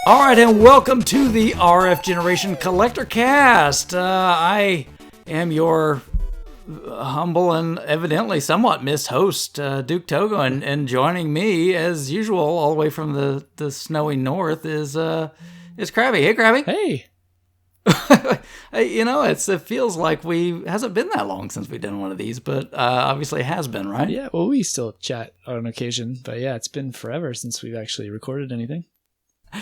All right, and welcome to the RF Generation Collectorcast. I am your humble and evidently somewhat missed host, Duke Togo, and joining me, as usual, all the way from the snowy north, is Crabby. Hey, Crabby. Hey. It feels like hasn't been that long since we've done one of these, but obviously it has been, right? Yeah, well, we still chat on occasion, but yeah, it's been forever since we've actually recorded anything.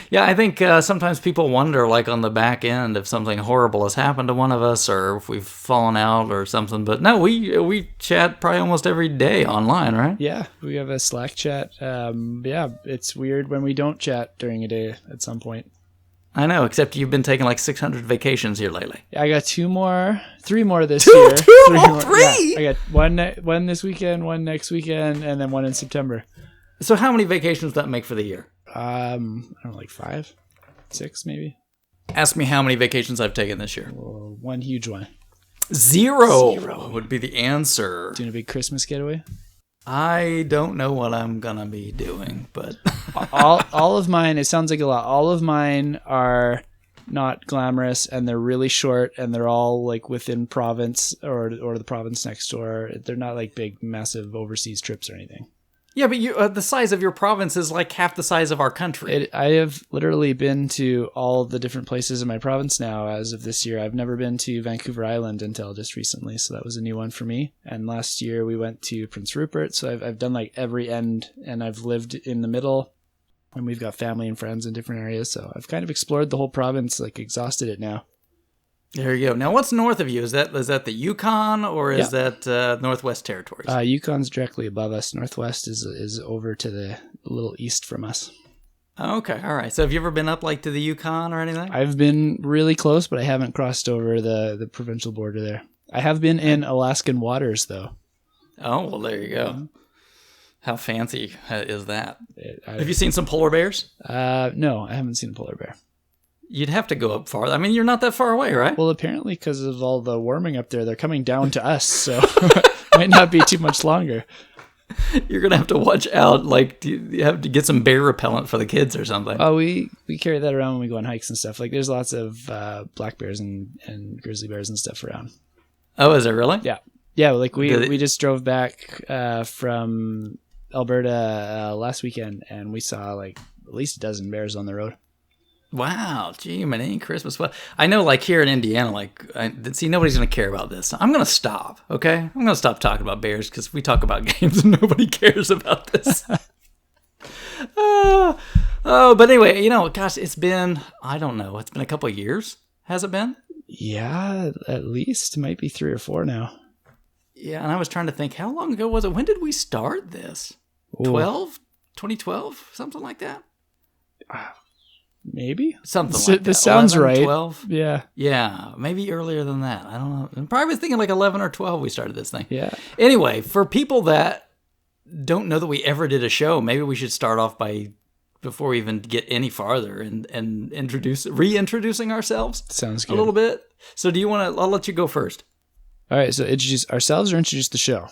Yeah, I think sometimes people wonder, like on the back end, if something horrible has happened to one of us or if we've fallen out or something. But no, we chat probably almost every day online, right? Yeah, we have a Slack chat. Yeah, it's weird when we don't chat during a day at some point. I know, except you've been taking like 600 vacations here lately. Yeah, I got three more this year. Three? Yeah, I got one this weekend, one next weekend, and then one in September. So how many vacations does that make for the year? I don't know, like 5, 6 maybe. Ask me how many vacations I've taken this year. Well, one huge one. Zero would be the answer. Doing a big Christmas getaway? I don't know what I'm gonna be doing, but all of mine, it sounds like a lot. All of mine are not glamorous, and they're really short, and they're all like within province or the province next door. They're not like big, massive overseas trips or anything. Yeah, but the size of your province is like half the size of our country. I have literally been to all the different places in my province now as of this year. I've never been to Vancouver Island until just recently, so that was a new one for me. And last year we went to Prince Rupert, so I've done like every end, and I've lived in the middle, and we've got family and friends in different areas, so I've kind of explored the whole province, like exhausted it now. There you go. Now, what's north of you? Is that the Yukon or is that Northwest Territories? Yukon's directly above us. Northwest is over to the little east from us. Okay, all right. So have you ever been up like to the Yukon or anything? I've been really close, but I haven't crossed over the provincial border there. I have been in Alaskan waters, though. Oh, well, there you go. How fancy is that? Have you seen some polar bears? No, I haven't seen a polar bear. You'd have to go up far. I mean, you're not that far away, right? Well, apparently because of all the warming up there, they're coming down to us, so might not be too much longer. You're going to have to watch out. Like, you have to get some bear repellent for the kids or something. Oh, we carry that around when we go on hikes and stuff. Like, there's lots of black bears and grizzly bears and stuff around. Oh, is it really? Yeah. Yeah, like we just drove back from Alberta last weekend, and we saw like at least a dozen bears on the road. Wow, gee, man, ain't Christmas. Well, I know, like, here in Indiana, nobody's going to care about this. I'm going to stop, okay? I'm going to stop talking about bears because we talk about games and nobody cares about this. But anyway, gosh, it's been, I don't know, it's been a couple of years, has it been? Yeah, at least. It might be 3 or 4 now. Yeah, and I was trying to think, how long ago was it? When did we start this? 2012? Something like that? Maybe something like that. This sounds 11, right. 12. Yeah, maybe earlier than that. I don't know. I'm probably thinking like 11 or 12 we started this thing. Yeah. Anyway, for people that don't know that we ever did a show, maybe we should start off before we even get any farther and reintroducing ourselves. Sounds good. A little bit. So do you want to? I'll let you go first. All right. So introduce ourselves or introduce the show.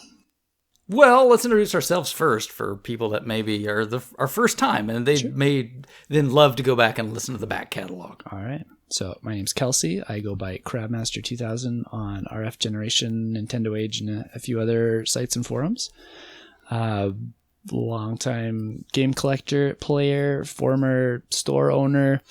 Well, let's introduce ourselves first for people that maybe are our first time, and they may then love to go back and listen to the back catalog. All right. So my name's Kelsey. I go by Crabmaster 2000 on RF Generation, Nintendo Age, and a few other sites and forums. Longtime game collector, player, former store owner.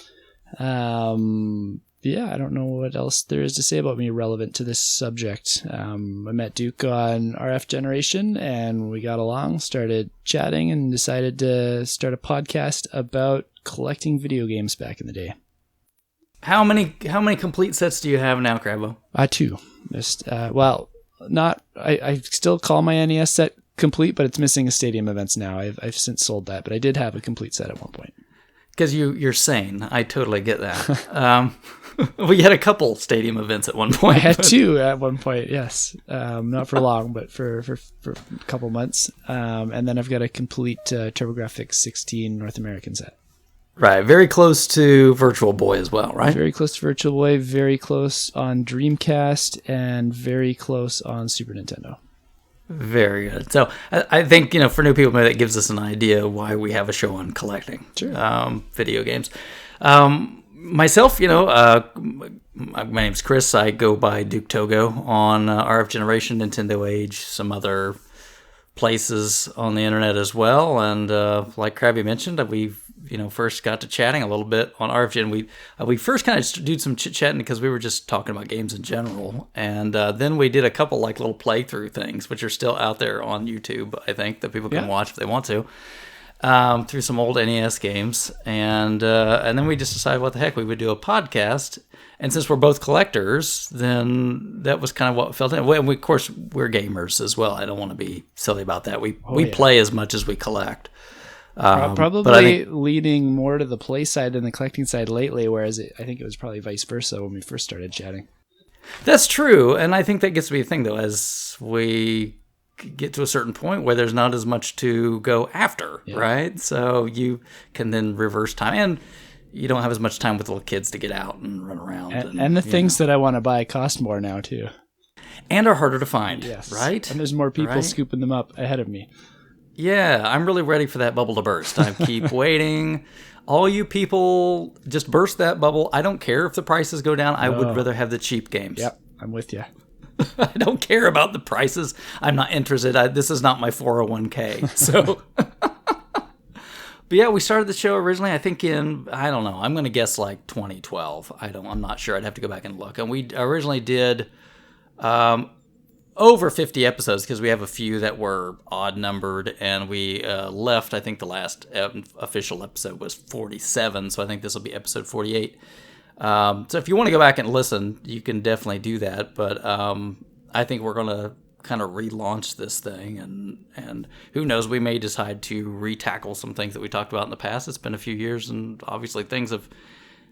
Yeah, I don't know what else there is to say about me relevant to this subject. I met Duke on RF Generation, and we got along, started chatting, and decided to start a podcast about collecting video games back in the day. How many complete sets do you have now, Crabbo? 2. Just I still call my NES set complete, but it's missing a Stadium Events now. I've since sold that, but I did have a complete set at one point. Because you're sane. I totally get that. We had a couple Stadium Events at one point. I had 2 at one point, yes. Not for long, but for a couple months. And then I've got a complete TurboGrafx 16 North American set. Right, very close to Virtual Boy as well, right? Very close to Virtual Boy, very close on Dreamcast, and very close on Super Nintendo. Very good. So I think, for new people, maybe that gives us an idea why we have a show on collecting video games. Myself, my name's Chris. I go by Duke Togo on RF Generation, Nintendo Age, some other places on the internet as well. And like Crabby mentioned, we first got to chatting a little bit on RF Gen. We first kind of did some chit chatting because we were just talking about games in general, and then we did a couple like little playthrough things, which are still out there on YouTube. I think that people can watch if they want to. Through some old NES games, and then we just decided what the heck we would do a podcast. And since we're both collectors, then that was kind of what felt in. And we, of course, we're gamers as well. I don't want to be silly about that. We play as much as we collect. Probably leaning more to the play side than the collecting side lately, whereas I think it was probably vice versa when we first started chatting. That's true, and I think that gets to be a thing, though, as we get to a certain point where there's not as much to go after, right? So you can then reverse time, and you don't have as much time with little kids to get out and run around. And the things that I want to buy cost more now, too. And are harder to find, yes. Right? And there's more people scooping them up ahead of me. Yeah, I'm really ready for that bubble to burst. I keep waiting. All you people, just burst that bubble. I don't care if the prices go down. I would rather have the cheap games. Yep, I'm with you. I don't care about the prices. I'm not interested. This is not my 401k. So... But yeah, we started the show originally, I think I don't know, I'm going to guess like 2012. I'm not sure. I'd have to go back and look. And we originally did over 50 episodes because we have a few that were odd numbered, and we left, I think the last official episode was 47, so I think this will be episode 48. So if you want to go back and listen, you can definitely do that. But I think we're going to kind of relaunch this thing, and who knows, we may decide to retackle some things that we talked about in the past. It's been a few years, and obviously things have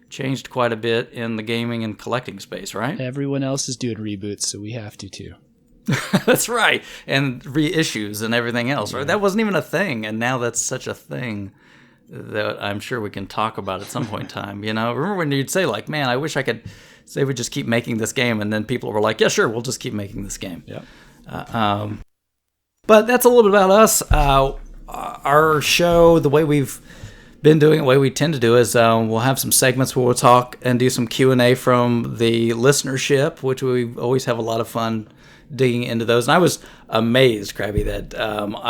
changed quite a bit in the gaming and collecting space, right? Everyone else is doing reboots, so we have to too. That's right, and reissues and everything else, right? That wasn't even a thing, and now that's such a thing that I'm sure we can talk about at some point in time. Remember when you'd say like, man, I wish I could say we just keep making this game, and then people were like, yeah, sure, we'll just keep making this game. Yeah. But that's a little bit about us. Our show, the way we've been doing it, the way we tend to do is we'll have some segments where we'll talk and do some Q&A from the listenership, which we always have a lot of fun digging into those. And I was amazed, Crabby, that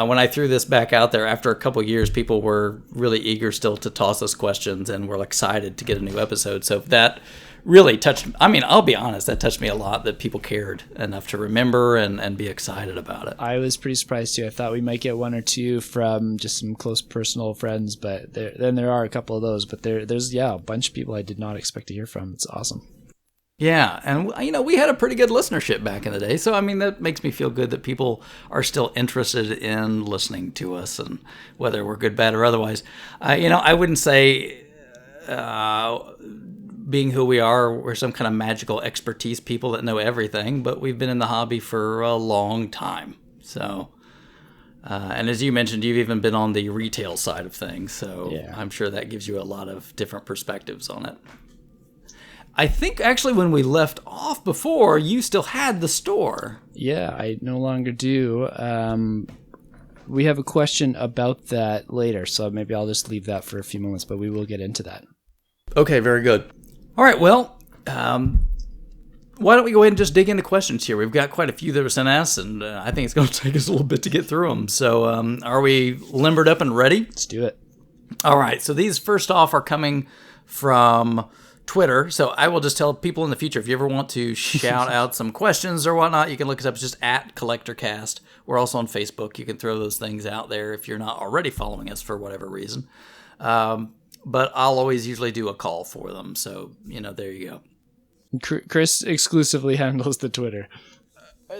when I threw this back out there after a couple of years, people were really eager still to toss us questions and were excited to get a new episode. So that really touched, I'll be honest, that touched me a lot, that people cared enough to remember and be excited about it. I was pretty surprised too. I thought we might get one or two from just some close personal friends, but there are a couple of those, but there's a bunch of people I did not expect to hear from. It's awesome. Yeah, and we had a pretty good listenership back in the day, so that makes me feel good that people are still interested in listening to us, and whether we're good, bad, or otherwise. I wouldn't say being who we are, we're some kind of magical expertise people that know everything, but we've been in the hobby for a long time. So, and as you mentioned, you've even been on the retail side of things, so I'm sure that gives you a lot of different perspectives on it. I think actually when we left off before, you still had the store. Yeah, I no longer do. We have a question about that later, so maybe I'll just leave that for a few moments, but we will get into that. Okay, very good. All right, well, why don't we go ahead and just dig into questions here? We've got quite a few that were sent us, and I think it's going to take us a little bit to get through them. So are we limbered up and ready? Let's do it. All right, so these first off are coming from Twitter. So I will just tell people in the future, if you ever want to shout out some questions or whatnot, you can look us up. It's just at Collectorcast. We're also on Facebook. You can throw those things out there if you're not already following us for whatever reason. But I'll always usually do a call for them. So, there you go. Chris exclusively handles the Twitter.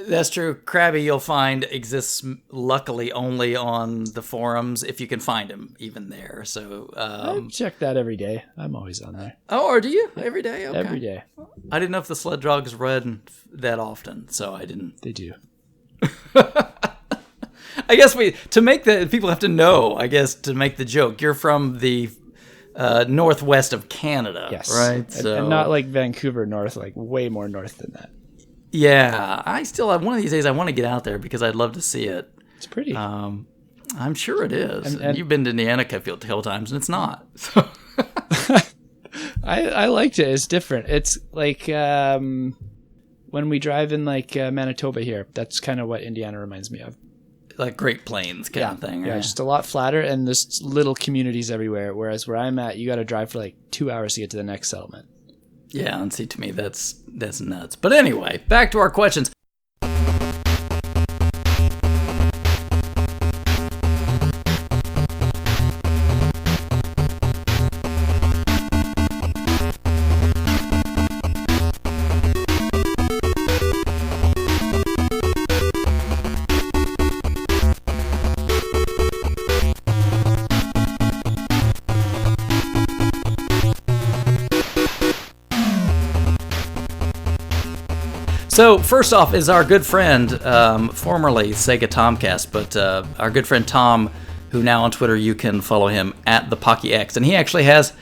That's true. Crabby, you'll find, exists luckily only on the forums, if you can find him even there. So I check that every day. I'm always on there. Oh, or do you? Every day? Okay. Every day. I didn't know if the sled dogs read that often, so I didn't. They do. I guess people have to know, to make the joke. You're from the northwest of Canada, yes, right? And not like Vancouver north, like way more north than that. Yeah, I still have one of these days. I want to get out there because I'd love to see it. It's pretty. I'm sure it is. And you've been to Indiana a couple times, and it's not. So. I liked it. It's different. It's like when we drive in like Manitoba here. That's kind of what Indiana reminds me of. Like Great Plains kind of thing. Yeah, just a lot flatter, and there's little communities everywhere. Whereas where I'm at, you got to drive for like 2 hours to get to the next settlement. Yeah, and see, to me, that's nuts. But anyway, back to our questions. So first off is our good friend, formerly Sega Tomcast, but our good friend Tom, who now on Twitter you can follow him at the Pocky X, and he actually has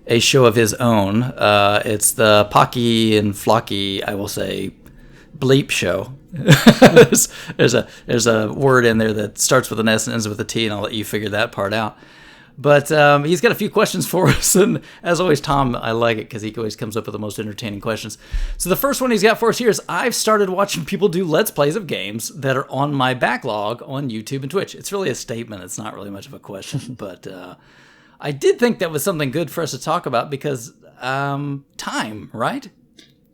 a show of his own. It's the Pocky and Flocky, I will say, bleep show. there's a word in there that starts with an S and ends with a T, and I'll let you figure that part out. But he's got a few questions for us, and as always, Tom, I like it because he always comes up with the most entertaining questions. So the first one he's got for us here is, I've started watching people do Let's Plays of games that are on my backlog on YouTube and Twitch. It's really a statement. It's not really much of a question, but I did think that was something good for us to talk about because time, right?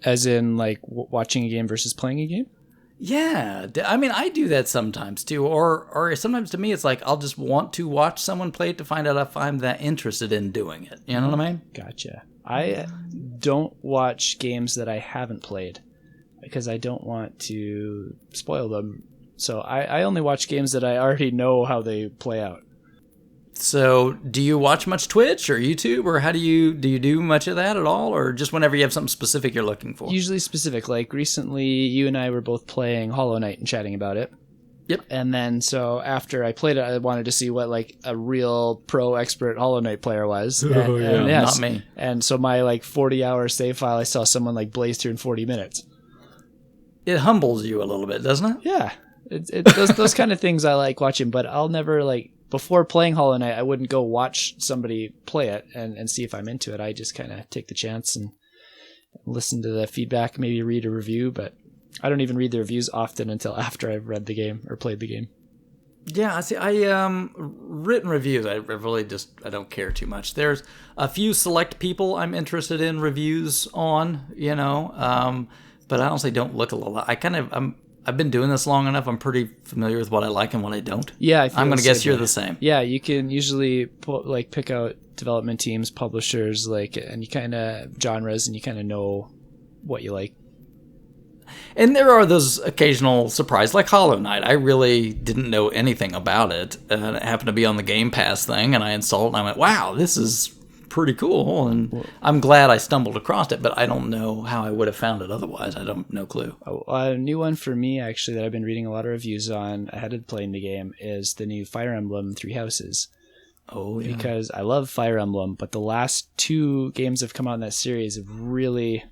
As in, like, watching a game versus playing a game? Yeah, I mean, I do that sometimes too, or sometimes to me it's like I'll just want to watch someone play it to find out if I'm that interested in doing it. You know what I mean? Gotcha. I don't watch games that I haven't played because I don't want to spoil them. So I only watch games that I already know how they play out. So, do you watch much Twitch or YouTube, or how do you do much of that at all, or just whenever you have something specific you're looking for? Usually specific. Like recently, you and I were both playing Hollow Knight and chatting about it. Yep. And then, so after I played it, I wanted to see what like a real pro expert Hollow Knight player was. And not me. And so my like 40-hour save file, I saw someone like blaze through in 40 minutes. It humbles you a little bit, doesn't it? Yeah. Those kind of things I like watching, but I'll never like. Before playing Hollow Knight, I wouldn't go watch somebody play it and see if I'm into it. I just kind of take the chance and listen to the feedback, maybe read a review, but I don't even read the reviews often until after I've read the game or played the game. Yeah, see, written reviews, I really just, I don't care too much. There's a few select people I'm interested in reviews on, but I honestly don't look a lot. I've been doing this long enough. I'm pretty familiar with what I like and what I don't. Yeah, I'm going to guess you're the same. Yeah, you can usually pick out development teams, publishers, and you kind of genres, and you kind of know what you like. And there are those occasional surprises, like Hollow Knight. I really didn't know anything about it. It happened to be on the Game Pass thing, and I installed it, and I went, wow, this is pretty cool, and I'm glad I stumbled across it, but I don't know how I would have found it otherwise. I don't, no clue. A new one for me, actually, that I've been reading a lot of reviews on ahead of playing the game is the new Fire Emblem Three Houses. Oh, yeah. Because I love Fire Emblem, but the last two games that have come out in that series have really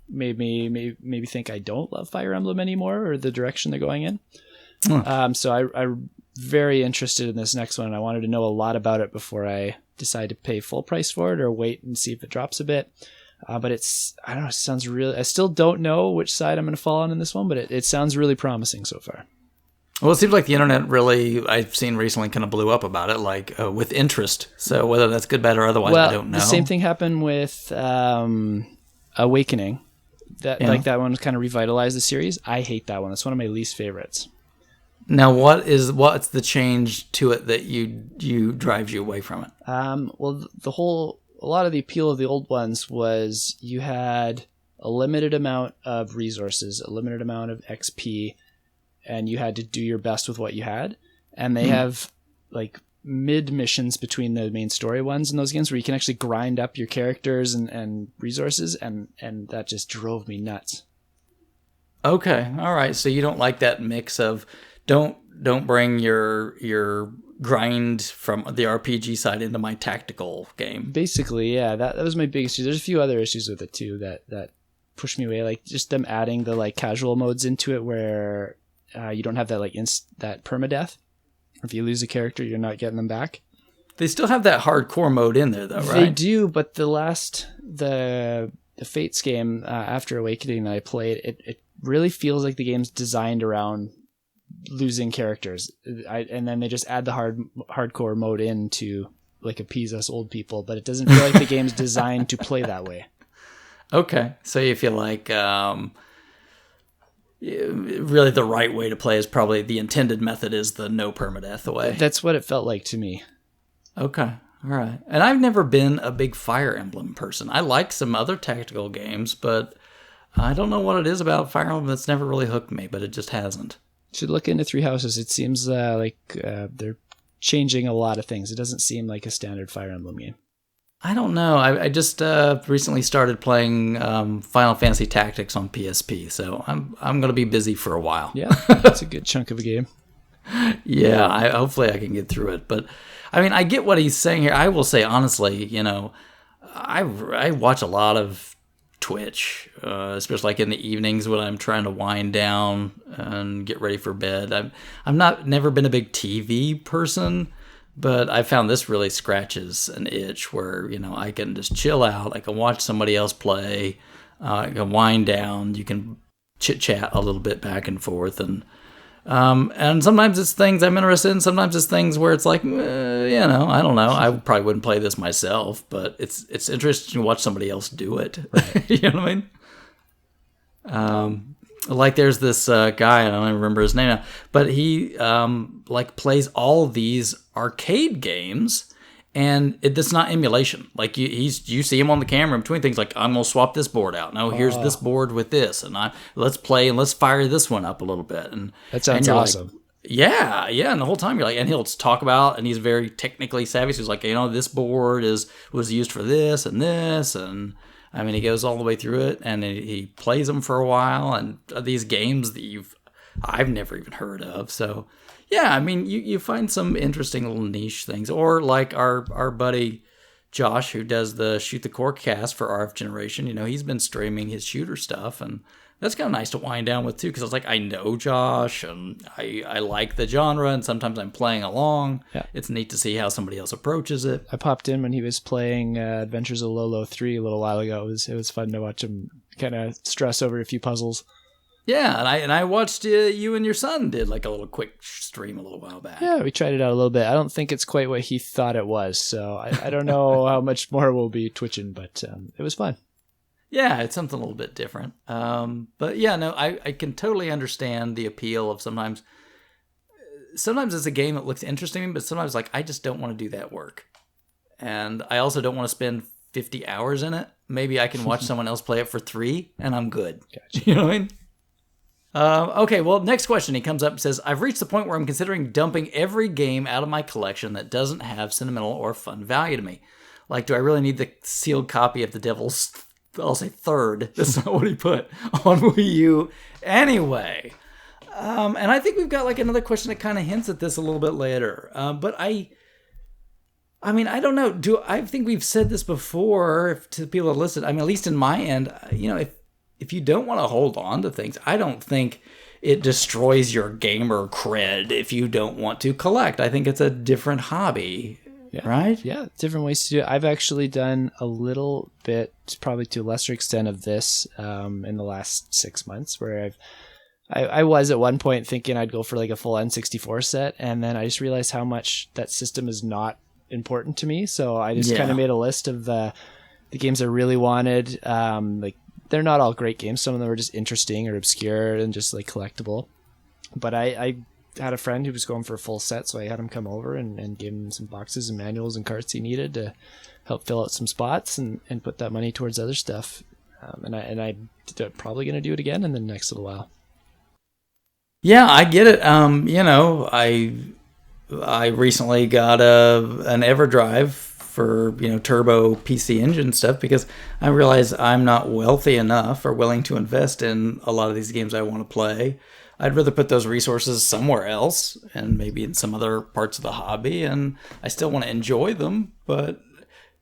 made me maybe think I don't love Fire Emblem anymore, or the direction they're going in. So I'm very interested in this next one, and I wanted to know a lot about it before I decide to pay full price for it or wait and see if it drops a bit. But I don't know, it sounds really, I still don't know which side I'm going to fall on in this one, but it sounds really promising so far. Well, it seems like the internet really, I've seen recently, kind of blew up about it, with interest. So whether that's good, bad, or otherwise, I don't know. The same thing happened with Awakening. That one kind of revitalized the series. I hate that one. It's one of my least favorites. Now, what's the change to it that you drives you away from it? Well, a lot of the appeal of the old ones was you had a limited amount of resources, a limited amount of XP, and you had to do your best with what you had. And they have like mid missions between the main story ones in those games where you can actually grind up your characters and resources, and that just drove me nuts. Okay, all right. So you don't like that mix of don't bring your grind from the RPG side into my tactical game. Basically, yeah. That was my biggest issue. There's a few other issues with it too that pushed me away, like just them adding the like casual modes into it where you don't have that like that permadeath. If you lose a character, you're not getting them back. They still have that hardcore mode in there, though, right? They do, but the Fates game after Awakening that I played, it really feels like the game's designed around losing characters, and then they just add the hardcore mode in to like appease us old people, but it doesn't feel like the game's designed to play that way. Okay, so you feel like really the right way to play is probably the intended method is the no permadeath way. That's what it felt like to me. Okay, all right. And I've never been a big Fire Emblem person. I like some other tactical games, but I don't know what it is about Fire Emblem that's never really hooked me, but it just hasn't. Should look into Three Houses. It seems like they're changing a lot of things. It doesn't seem like a standard Fire Emblem game. I don't know. I just recently started playing Final Fantasy Tactics on PSP, so I'm going to be busy for a while. Yeah, that's a good chunk of a game. Yeah, hopefully I can get through it. But I mean, I get what he's saying here. I will say honestly, I watch a lot of Twitch, especially like in the evenings when I'm trying to wind down and get ready for bed. I'm never been a big TV person, but I found this really scratches an itch where I can just chill out. I can watch somebody else play. I can wind down. You can chit chat a little bit back and forth, and sometimes it's things I'm interested in. Sometimes it's things where it's like, I don't know. I probably wouldn't play this myself, but it's interesting to watch somebody else do it. Right. You know what I mean? Like there's this guy, I don't even remember his name now, but he plays all these arcade games, and it's not emulation. Like you see him on the camera in between things like, I'm gonna swap this board out. No, here's this board with this, and let's play and let's fire this one up a little bit. And that sounds awesome. Like, yeah, and the whole time you're like, and he'll talk about, and he's very technically savvy. So he's like, this board was used for this and this, and I mean, he goes all the way through it, and he plays them for a while, and these games that I've never even heard of. So, yeah, I mean, you find some interesting little niche things, or like our buddy Josh, who does the Shoot the Core cast for RF Generation. He's been streaming his shooter stuff, and that's kind of nice to wind down with too, because I was like, I know Josh, and I like the genre, and sometimes I'm playing along. Yeah. It's neat to see how somebody else approaches it. I popped in when he was playing Adventures of Lolo 3 a little while ago. It was fun to watch him kind of stress over a few puzzles. Yeah, and I watched you and your son did like a little quick stream a little while back. Yeah, we tried it out a little bit. I don't think it's quite what he thought it was, so I don't know how much more we'll be twitching, but it was fun. Yeah, it's something a little bit different. But yeah, no, I can totally understand the appeal of sometimes it's a game that looks interesting, but sometimes like I just don't want to do that work. And I also don't want to spend 50 hours in it. Maybe I can watch someone else play it for 3 and I'm good. Gotcha. You know what I mean? Okay, well, next question. He comes up and says, I've reached the point where I'm considering dumping every game out of my collection that doesn't have sentimental or fun value to me. Like, do I really need the sealed copy of the Devil's, I'll say third, that's not what he put, on Wii U anyway? And I think we've got like another question that kind of hints at this a little bit later. But I mean, I don't know. I think we've said this before to people that listen. I mean, at least in my end, if you don't want to hold on to things, I don't think it destroys your gamer cred if you don't want to collect. I think it's a different hobby, right? Yeah, different ways to do it. I've actually done a little bit, probably to a lesser extent of this in the last 6 months, where I was at one point thinking I'd go for like a full N64 set, and then I just realized how much that system is not important to me. So I just kind of made a list of the games I really wanted. Like, they're not all great games. Some of them are just interesting or obscure and just like collectible. But I had a friend who was going for a full set, so I had him come over and gave him some boxes and manuals and carts he needed to help fill out some spots and put that money towards other stuff. And I'm probably going to do it again in the next little while. Yeah, I get it. I recently got an EverDrive for turbo PC engine stuff because I realize I'm not wealthy enough or willing to invest in a lot of these games I want to play. I'd rather put those resources somewhere else and maybe in some other parts of the hobby, and I still want to enjoy them, but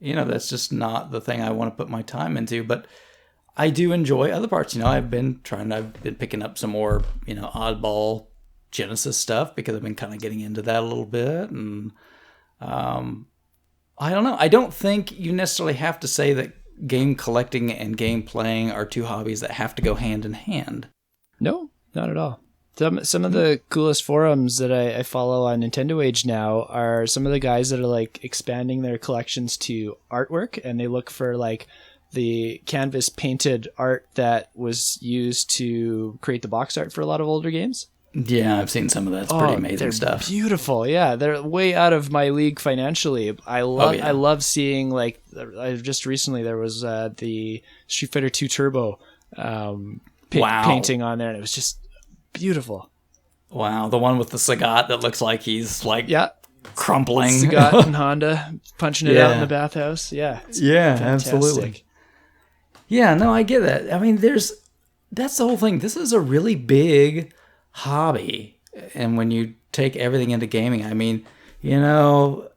that's just not the thing I want to put my time into. But I do enjoy other parts. I've been picking up some more oddball Genesis stuff because I've been kind of getting into that a little bit, and I don't know. I don't think you necessarily have to say that game collecting and game playing are two hobbies that have to go hand in hand. No, not at all. Some of the coolest forums that I follow on Nintendo Age now are some of the guys that are like expanding their collections to artwork, and they look for like the canvas painted art that was used to create the box art for a lot of older games. Yeah, I've seen some of that. It's pretty amazing stuff. Beautiful, yeah. They're way out of my league financially. I love seeing like just recently there was the Street Fighter 2 Turbo painting on there, and it was just beautiful. Wow, the one with the Sagat that looks like he's like crumpling. Sagat and Honda punching it out in the bathhouse. Yeah, absolutely. Yeah, no, I get that. I mean, that's the whole thing. This is a really big hobby, and when you take everything into gaming, I mean, a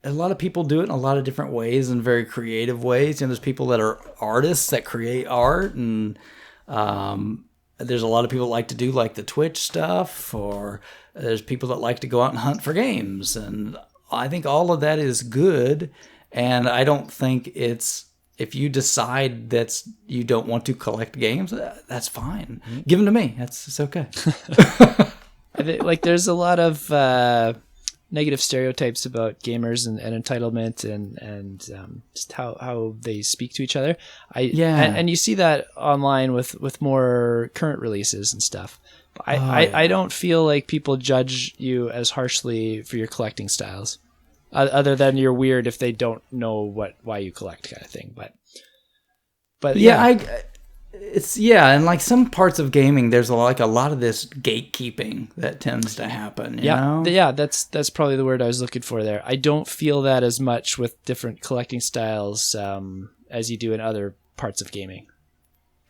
lot of people do it in a lot of different ways and very creative ways. There's people that are artists that create art, and there's a lot of people that like to do like the Twitch stuff, or there's people that like to go out and hunt for games, and I think all of that is good. And I don't think if you decide that you don't want to collect games, that's fine. Mm-hmm. Give them to me. It's okay. I think, like, there's a lot of negative stereotypes about gamers and entitlement and just how they speak to each other. And you see that online with more current releases and stuff. I don't feel like people judge you as harshly for your collecting styles. Other than you're weird if they don't know why you collect, kind of thing. But and like some parts of gaming, there's a lot of this gatekeeping that tends to happen. You know? That's probably the word I was looking for there. I don't feel that as much with different collecting styles as you do in other parts of gaming.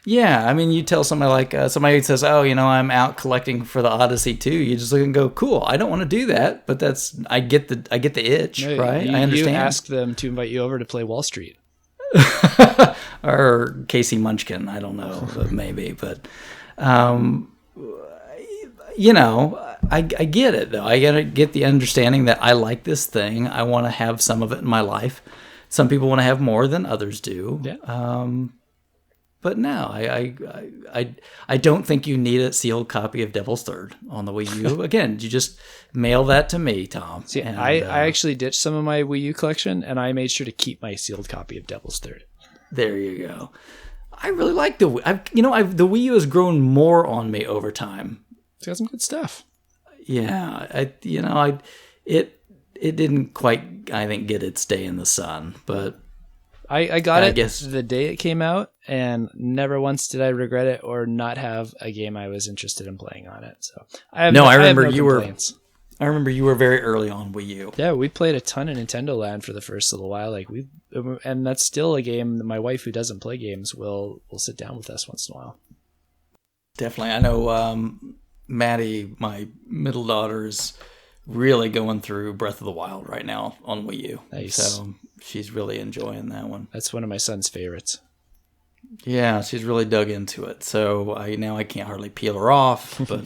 Yeah, I mean, you tell somebody like somebody who says, "Oh, I'm out collecting for the Odyssey 2." You just look and go, "Cool, I don't want to do that, but I get the itch, right? I understand." You ask them to invite you over to play Wall Street, or Casey Munchkin. I don't know, maybe, but I get it though. I gotta get the understanding that I like this thing. I want to have some of it in my life. Some people want to have more than others do. Yeah. But no, I don't think you need a sealed copy of Devil's Third on the Wii U. Again, you just mail that to me, Tom. See, I actually ditched some of my Wii U collection, and I made sure to keep my sealed copy of Devil's Third. There you go. I really like the Wii. The Wii U has grown more on me over time. It's got some good stuff. Yeah, it didn't quite, I think, get its day in the sun, but I got it the day it came out, and never once did I regret it or not have a game I was interested in playing on it. So I remember you were very early on Wii U. Yeah, we played a ton of Nintendo Land for the first little while. And that's still a game that my wife, who doesn't play games, will sit down with us once in a while. Definitely, I know. Maddie, my middle daughter, is really going through Breath of the Wild right now on Wii U. Nice. So she's really enjoying that one. That's one of my son's favorites. Yeah, she's really dug into it. So I can't hardly peel her off, but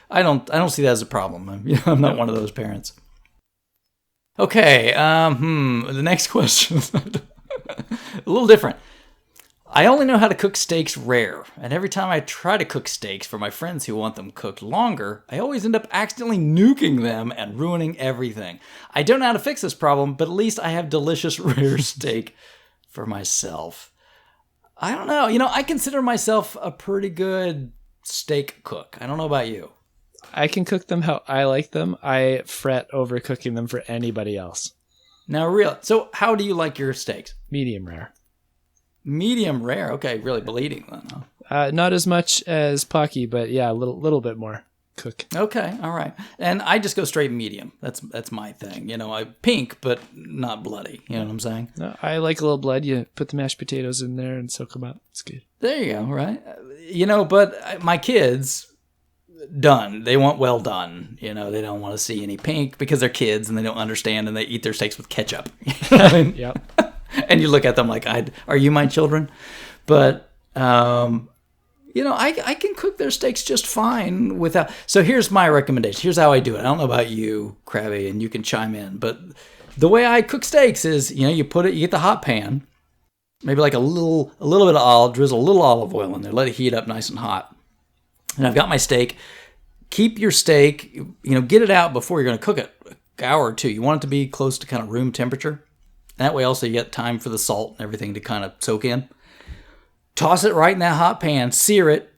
I don't see that as a problem. I'm not one of those parents. Okay, the next question is a little different. I only know how to cook steaks rare, and every time I try to cook steaks for my friends who want them cooked longer, I always end up accidentally nuking them and ruining everything. I don't know how to fix this problem, but at least I have delicious rare steak for myself. I don't know. I consider myself a pretty good steak cook. I don't know about you. I can cook them how I like them. I fret over cooking them for anybody else. Now, so how do you like your steaks? Medium rare. Medium rare. Okay, really bleeding then, huh? Not as much as Pocky, but yeah, a little bit more cook. Okay, all right. And I just go straight medium. That's my thing. I pink, but not bloody. You know what I'm saying? No, I like a little blood. You put the mashed potatoes in there and soak them up. It's good. There you go. Right. But my kids, done. They want well done. They don't want to see any pink because they're kids and they don't understand, and they eat their steaks with ketchup. Yep. And you look at them like, are you my children? But, I can cook their steaks just fine without. So here's my recommendation. Here's how I do it. I don't know about you, Crabby, and you can chime in. But the way I cook steaks is, you get the hot pan, maybe like a little bit of olive, drizzle a little olive oil in there, let it heat up nice and hot. And I've got my steak. Keep your steak, get it out before you're going to cook it, an hour or two. You want it to be close to kind of room temperature. That way also you get time for the salt and everything to kind of soak in. Toss it right in that hot pan, sear it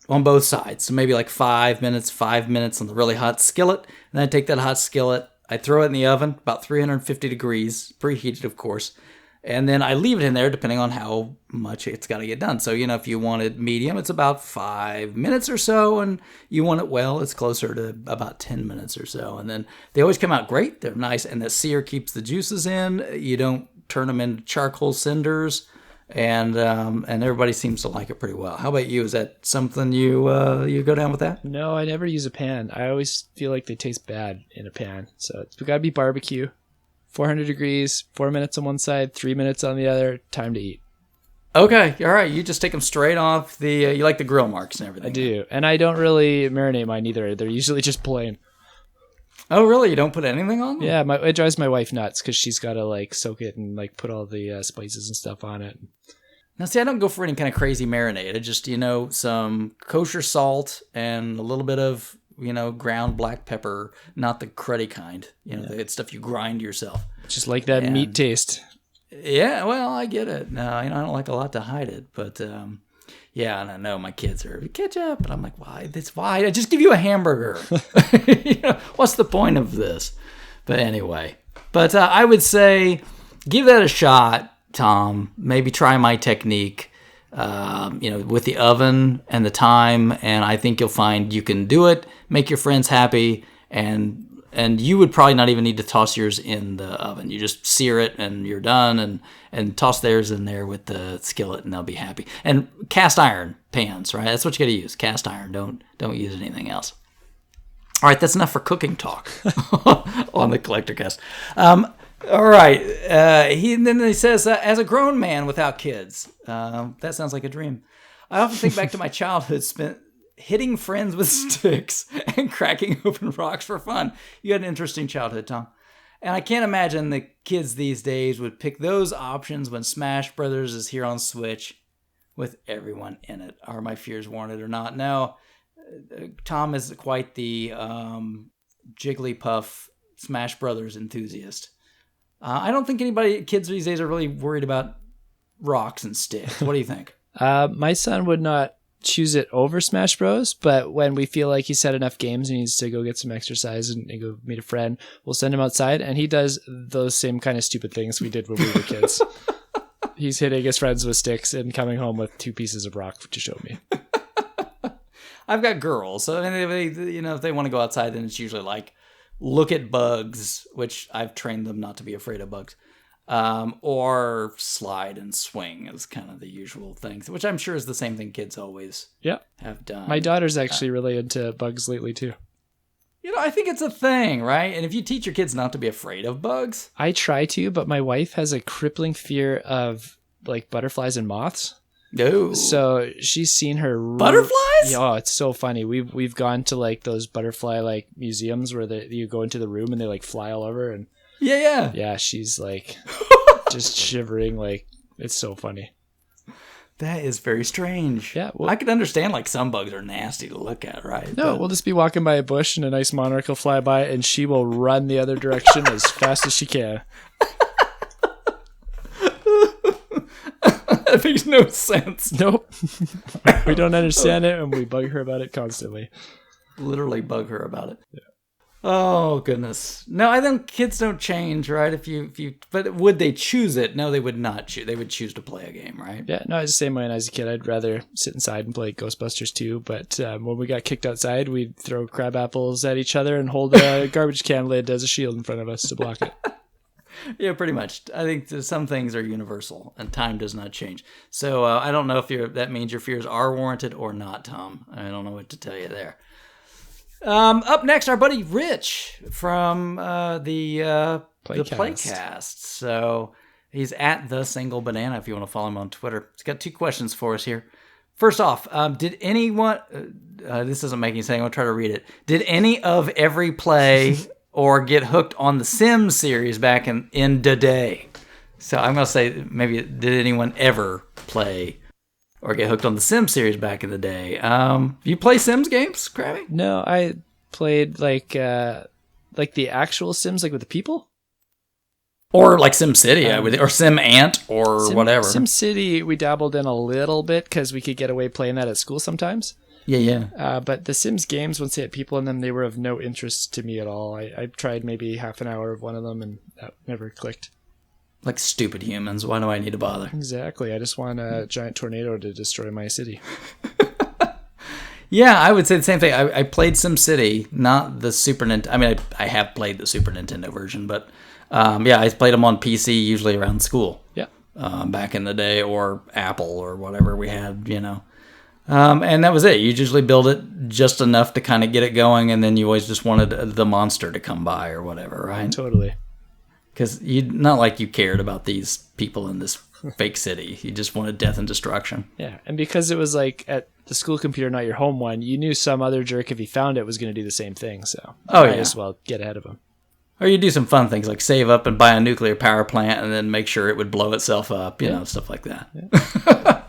on both sides. So maybe like 5 minutes on the really hot skillet. And then I take that hot skillet, I throw it in the oven, about 350 degrees, preheated of course. And then I leave it in there depending on how much it's got to get done. So, if you want it medium, it's about 5 minutes or so. And you want it well, it's closer to about 10 minutes or so. And then they always come out great. They're nice. And the sear keeps the juices in. You don't turn them into charcoal cinders. And everybody seems to like it pretty well. How about you? Is that something you go down with that? No, I never use a pan. I always feel like they taste bad in a pan. So it's got to be barbecue. 400 degrees, 4 minutes on one side, 3 minutes on the other, time to eat. Okay, all right. You just take them straight off you like the grill marks and everything. I do. And I don't really marinate mine either. They're usually just plain. Oh, really? You don't put anything on them? Yeah, it drives my wife nuts because she's got to soak it and put all the spices and stuff on it. Now, see, I don't go for any kind of crazy marinade. I just, some kosher salt and a little bit of ground black pepper, not the cruddy kind. The stuff you grind yourself. Just like that meat taste. Yeah, well, I get it. No, I don't like a lot to hide it, but and I know my kids are ketchup, and I'm like, why? I just give you a hamburger. What's the point of this? But anyway, I would say give that a shot, Tom. Maybe try my technique. With the oven and the time, and I think you'll find you can do it, make your friends happy, and you would probably not even need to toss yours in the oven. You just sear it and you're done, and toss theirs in there with the skillet, and they'll be happy. And cast iron pans, right? That's what you got to use. Cast iron. Don't use anything else. All right, that's enough for cooking talk on the Collectorcast. All right. Then he says, as a grown man without kids, that sounds like a dream. I often think back to my childhood spent hitting friends with sticks and cracking open rocks for fun. You had an interesting childhood, Tom. And I can't imagine the kids these days would pick those options when Smash Brothers is here on Switch with everyone in it. Are my fears warranted or not? No, Tom is quite the Jigglypuff Smash Brothers enthusiast. I don't think kids these days are really worried about rocks and sticks. What do you think? My son would not choose it over Smash Bros, but when we feel like he's had enough games and he needs to go get some exercise and go meet a friend, we'll send him outside, and he does those same kind of stupid things we did when we were kids. He's hitting his friends with sticks and coming home with 2 pieces of rock to show me. I've got girls, so if they want to go outside, then it's usually like look at bugs, which I've trained them not to be afraid of bugs, or slide and swing is kind of the usual things, which I'm sure is the same thing kids always have done. My daughter's actually really into bugs lately too. I think it's a thing, right? And if you teach your kids not to be afraid of bugs. I try to, but my wife has a crippling fear of butterflies and moths. No. So she's seen her butterflies? Oh, it's so funny. We've gone to those butterfly museums where you go into the room and they fly all over, and yeah, she's just shivering. It's so funny. That is very strange. Yeah, I could understand some bugs are nasty to look at, right? No, we'll just be walking by a bush and a nice monarch will fly by, and she will run the other direction as fast as she can. That makes no sense. Nope. We don't understand it, and we bug her about it constantly. Literally bug her about it. Yeah. Oh, goodness. No, I think kids don't change, right? But would they choose it? No, they would not choose. They would choose to play a game, right? Yeah, no, I was the same way when I was a kid. I'd rather sit inside and play Ghostbusters 2, but when we got kicked outside, we'd throw crab apples at each other and hold a garbage can lid as a shield in front of us to block it. Yeah, pretty much. I think some things are universal, and time does not change. So I don't know if that means your fears are warranted or not, Tom. I don't know what to tell you there. Up next, our buddy Rich from the Playcast. So he's at The Single Banana if you want to follow him on Twitter. He's got 2 questions for us here. First off, did anyone... this doesn't make any sense. I'm going to try to read it. Did any of every play or get hooked on the Sims series back in the day. So I'm going to say, maybe, did anyone ever play or get hooked on the Sims series back in the day? You play Sims games, Crabby? No, I played like the actual Sims, like with the people. Or like SimCity, or Sim Ant, or whatever. SimCity, we dabbled in a little bit because we could get away playing that at school sometimes. Yeah. But the Sims games, once they had people in them, they were of no interest to me at all. I tried maybe half an hour of one of them, and that never clicked. Like stupid humans. Why do I need to bother? Exactly. I just want a giant tornado to destroy my city. Yeah, I would say the same thing. I played SimCity, not the Super Nintendo. I mean, I have played the Super Nintendo version, but I played them on PC, usually around school. Yeah. Back in the day, or Apple, or whatever we had, and that was it. You usually build it just enough to kind of get it going, and then you always just wanted the monster to come by or whatever, right? Totally. Because not like you cared about these people in this fake city. You just wanted death and destruction. Yeah, and because it was like at the school computer, not your home one, you knew some other jerk, if he found it, was going to do the same thing. So might as well get ahead of him. Or you do some fun things like save up and buy a nuclear power plant and then make sure it would blow itself up, you know, stuff like that. Yeah.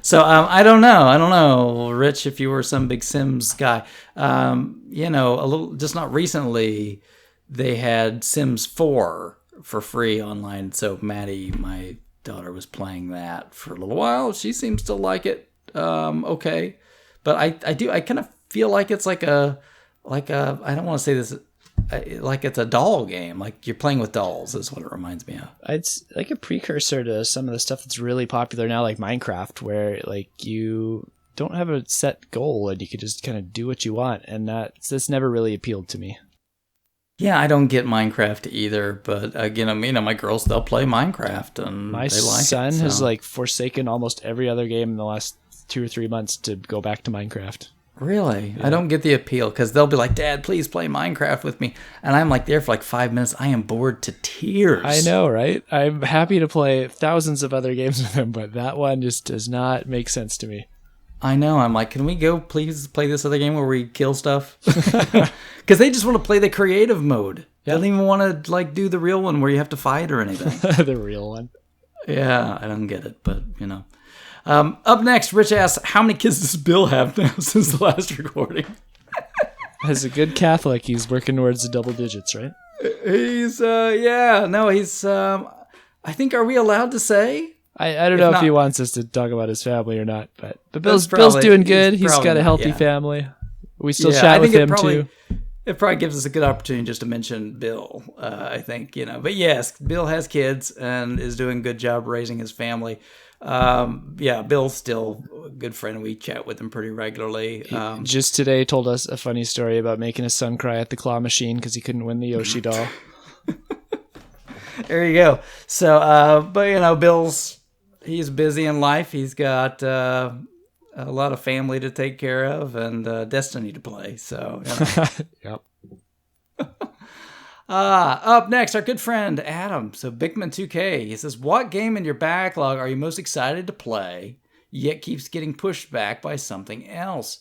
So I don't know, Rich, if you were some big Sims guy. A little, just not recently, they had Sims 4 for free online. So Maddie, my daughter, was playing that for a little while. She seems to like it. Okay. But I kind of feel like it's like a I don't want to say this, like it's a doll game. Like you're playing with dolls is what it reminds me of. It's like a precursor to some of the stuff that's really popular now, like Minecraft, where like you don't have a set goal and you can just kind of do what you want. And that's never really appealed to me. Yeah, I don't get Minecraft either, but again, my girls, they'll play Minecraft and my they like son it, so. has like forsaken almost every other game in the last 2 or 3 months to go back to Minecraft. Really? Yeah. I don't get the appeal because they'll be like, Dad, please play Minecraft with me. And I'm like there for like 5 minutes. I am bored to tears. I know, right? I'm happy to play thousands of other games with him, but that one just does not make sense to me. I know. I'm like, can we go please play this other game where we kill stuff? Because they just want to play the creative mode. Yep. They don't even want to like do the real one where you have to fight or anything. The real one. Yeah, I don't get it, but Up next, Rich asks, how many kids does Bill have now since the last recording? As a good Catholic, he's working towards the double digits, right? He's, I think, are we allowed to say? I don't know if he wants us to talk about his family or not, but Bill's doing good. He's got a healthy family. We still chat with him too. It probably gives us a good opportunity just to mention Bill, I think, But yes, Bill has kids and is doing a good job raising his family. Bill's still a good friend. We chat with him pretty regularly. He just today told us a funny story about making his son cry at the claw machine because he couldn't win the Yoshi doll. There you go. So, he's busy in life. He's got a lot of family to take care of and Destiny to play. So, Yep. Up next, our good friend Adam. So Bigman2K, he says, what game in your backlog are you most excited to play, yet keeps getting pushed back by something else?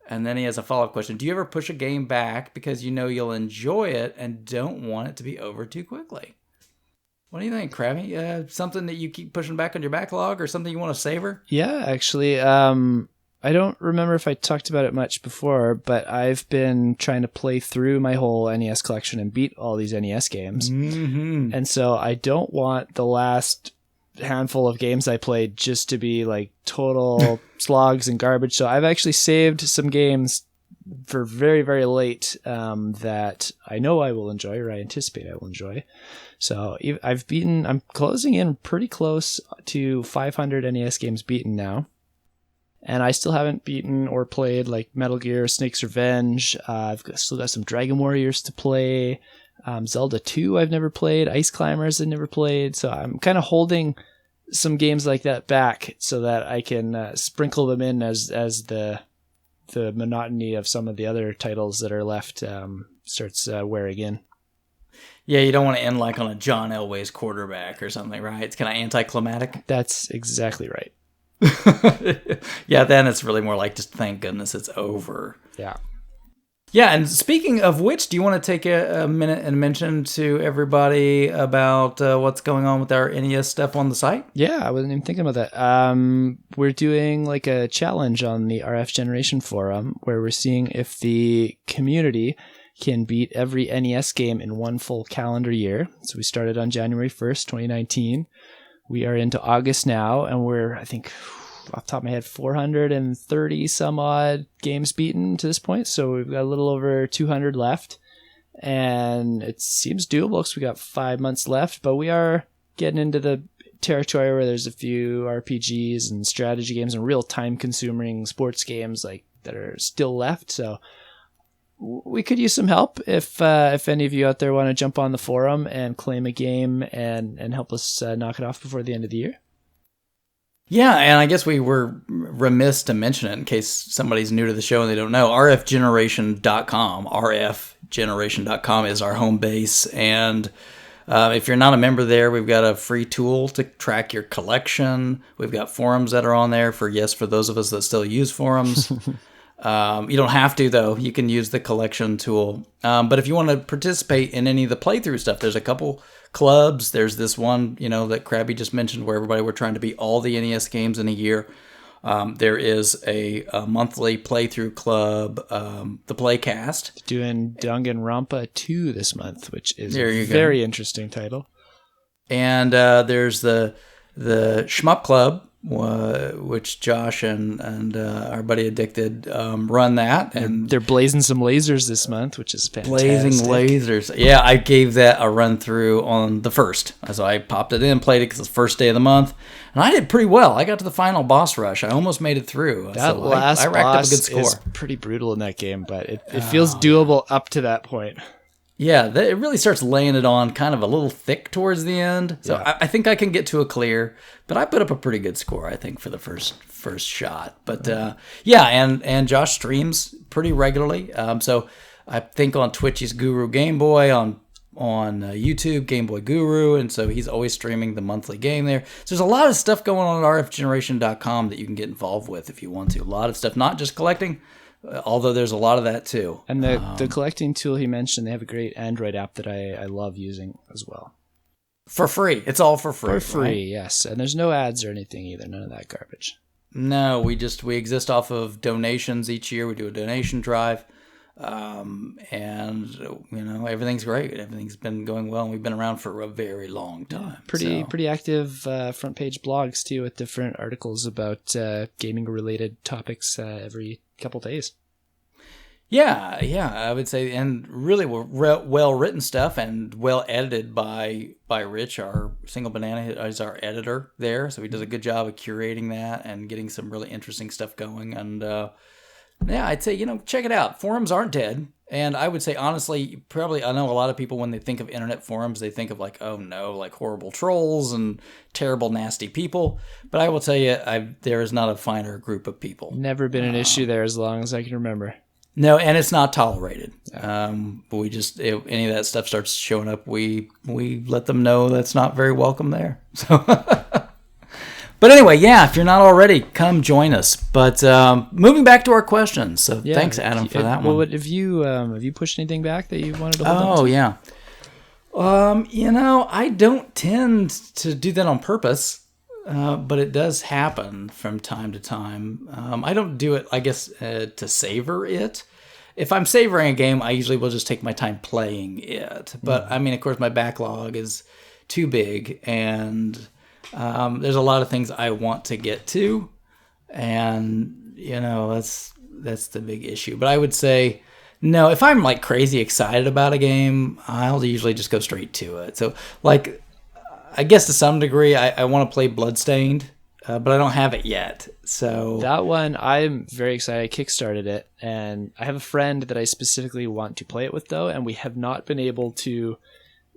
And then he has a follow-up question. Do you ever push a game back because you know you'll enjoy it and don't want it to be over too quickly? What do you think, Crabby? Something that you keep pushing back on your backlog or something you want to savor? Yeah, actually. I don't remember if I talked about it much before, but I've been trying to play through my whole NES collection and beat all these NES games. Mm-hmm. And so I don't want the last handful of games I played just to be like total slogs and garbage. So I've actually saved some games for very, very late that I know I will enjoy, or I anticipate I will enjoy. So I'm closing in pretty close to 500 NES games beaten now. And I still haven't beaten or played like Metal Gear, Snake's Revenge. I've still got some Dragon Warriors to play. Zelda 2 I've never played. Ice Climbers I've never played. So I'm kind of holding some games like that back so that I can sprinkle them in as the monotony of some of the other titles that are left starts wearing in. Yeah, you don't want to end like on a John Elway's quarterback or something, right? It's kind of anticlimactic. That's exactly right. Yeah, then it's really more like just thank goodness it's over. Yeah. Yeah, and speaking of which, do you want to take a minute and mention to everybody about what's going on with our NES stuff on the site? Yeah, I wasn't even thinking about that. We're doing like a challenge on the RF Generation forum where we're seeing if the community can beat every NES game in one full calendar year. So we started on January 1st, 2019. We are into August now, and we're, I think, off the top of my head, 430 some odd games beaten to this point. So we've got a little over 200 left, and it seems doable because we got 5 months left, but we are getting into the territory where there's a few RPGs and strategy games and real time consuming sports games like that are still left. So we could use some help if any of you out there want to jump on the forum and claim a game and help us knock it off before the end of the year. Yeah, and I guess we were remiss to mention it in case somebody's new to the show and they don't know. rfgeneration.com, rfgeneration.com is our home base. And if you're not a member there, we've got a free tool to track your collection. We've got forums that are on there for those of us that still use forums. You don't have to, though. You can use the collection tool. But if you want to participate in any of the playthrough stuff, there's a couple clubs. There's this one, that Crabby just mentioned where everybody were trying to beat all the NES games in a year. There is a monthly playthrough club, the Playcast. Doing Danganronpa 2 this month, which is a very interesting title. And there's the Shmup Club, which Josh and our buddy Addicted run that, and they're blazing some lasers this month, which is fantastic. Blazing lasers, yeah. I gave that a run through on the 1st, so I popped it in, played it because it's the first day of the month, and I did pretty well. I got to the final boss rush. I almost made it through. That last boss is pretty brutal in that game, but it feels doable up to that point. Yeah, it really starts laying it on kind of a little thick towards the end. So yeah. I think I can get to a clear, but I put up a pretty good score, I think, for the first shot. But and Josh streams pretty regularly. So I think on Twitch he's Guru Game Boy, on YouTube Game Boy Guru, and so he's always streaming the monthly game there. So there's a lot of stuff going on at rfgeneration.com that you can get involved with if you want to. A lot of stuff, not just collecting, although there's a lot of that too. And the collecting tool he mentioned, they have a great Android app that I love using as well. For free. It's all for free. For free, right? Yes. And there's no ads or anything either. None of that garbage. No, we exist off of donations each year. We do a donation drive. And everything's great. Everything's been going well, and we've been around for a very long time. Pretty active front page blogs too, with different articles about gaming related topics every couple days. Yeah, I would say, and really well written stuff and well edited by Rich. Our Single Banana is our editor there, so he does a good job of curating that and getting some really interesting stuff going. And I'd say check it out. Forums aren't dead, and I would say honestly, probably I know a lot of people when they think of internet forums, they think of like, oh no, like horrible trolls and terrible nasty people. But I will tell you, there is not a finer group of people. Never been an issue there as long as I can remember. No, and it's not tolerated. But we just, if any of that stuff starts showing up, we let them know that's not very welcome there. So, but anyway, if you're not already, come join us. But moving back to our questions. So thanks, Adam, for that one. Well, have you pushed anything back that you wanted to hold on to? Oh, yeah. I don't tend to do that on purpose. But it does happen from time to time. I don't do it, I guess, to savor it. If I'm savoring a game, I usually will just take my time playing it. But, I mean, of course, my backlog is too big, and there's a lot of things I want to get to. And, that's the big issue. But I would say, no, if I'm, like, crazy excited about a game, I'll usually just go straight to it. So, like, I guess to some degree, I want to play Bloodstained, but I don't have it yet. So that one, I'm very excited. I kickstarted it, and I have a friend that I specifically want to play it with, though, and we have not been able to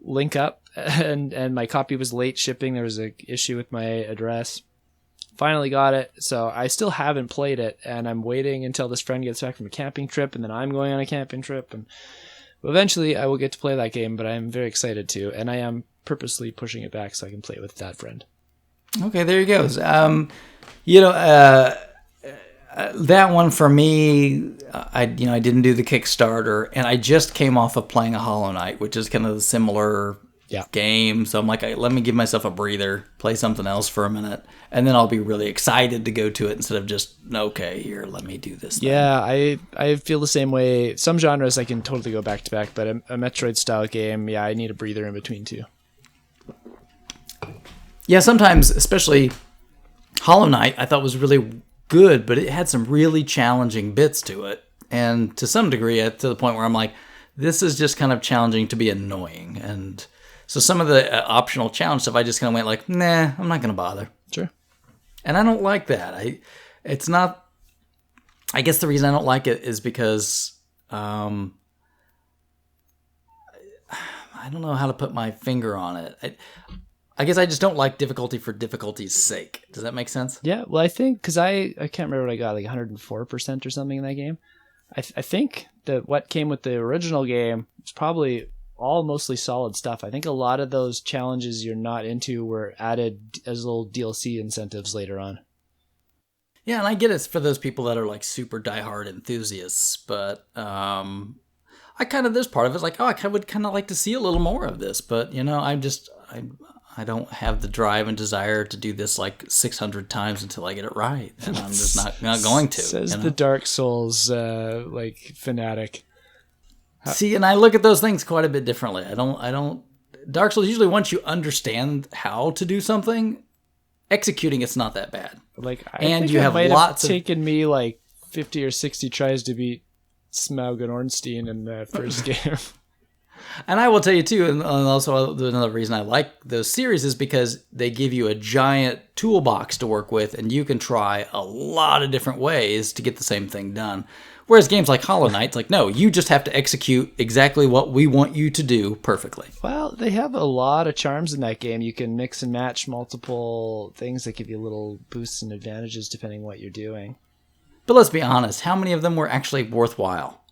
link up. And my copy was late shipping. There was an issue with my address. Finally got it, so I still haven't played it, and I'm waiting until this friend gets back from a camping trip, and then I'm going on a camping trip, and eventually I will get to play that game. But I am very excited to, and I am purposely pushing it back so I can play it with that friend. Okay, there you go. That one for me, I didn't do the Kickstarter, and I just came off of playing a Hollow Knight, which is kind of a similar game. So I'm like, let me give myself a breather, play something else for a minute, and then I'll be really excited to go to it instead of just, okay, here, let me do this thing. Yeah, I feel the same way. Some genres I can totally go back to back, but a Metroid style game, I need a breather in between too. Yeah, sometimes, especially Hollow Knight, I thought was really good, but it had some really challenging bits to it. And to some degree, to the point where I'm like, this is just kind of challenging to be annoying. And so some of the optional challenge stuff, I just kind of went like, nah, I'm not going to bother. Sure. And I don't like that. I guess the reason I don't like it is because I don't know how to put my finger on it. I guess I just don't like difficulty for difficulty's sake. Does that make sense? Yeah, well, I think, because I can't remember what I got, like 104% or something in that game. I think that what came with the original game was probably all mostly solid stuff. I think a lot of those challenges you're not into were added as little DLC incentives later on. Yeah, and I get it's for those people that are like super diehard enthusiasts, but this part of it's like, I would kind of like to see a little more of this, but I don't have the drive and desire to do this like 600 times until I get it right, and I'm just not going to. Says the Dark Souls fanatic. See, and I look at those things quite a bit differently. I don't. Dark Souls, usually once you understand how to do something, executing it's not that bad. Like, and you have lots of. Taken me like 50 or 60 tries to beat Smaug and Ornstein in the first game. And I will tell you too, and also another reason I like those series is because they give you a giant toolbox to work with, and you can try a lot of different ways to get the same thing done. Whereas games like Hollow Knight, it's like, no, you just have to execute exactly what we want you to do perfectly. Well, they have a lot of charms in that game. You can mix and match multiple things that give you little boosts and advantages depending on what you're doing. But let's be honest, how many of them were actually worthwhile?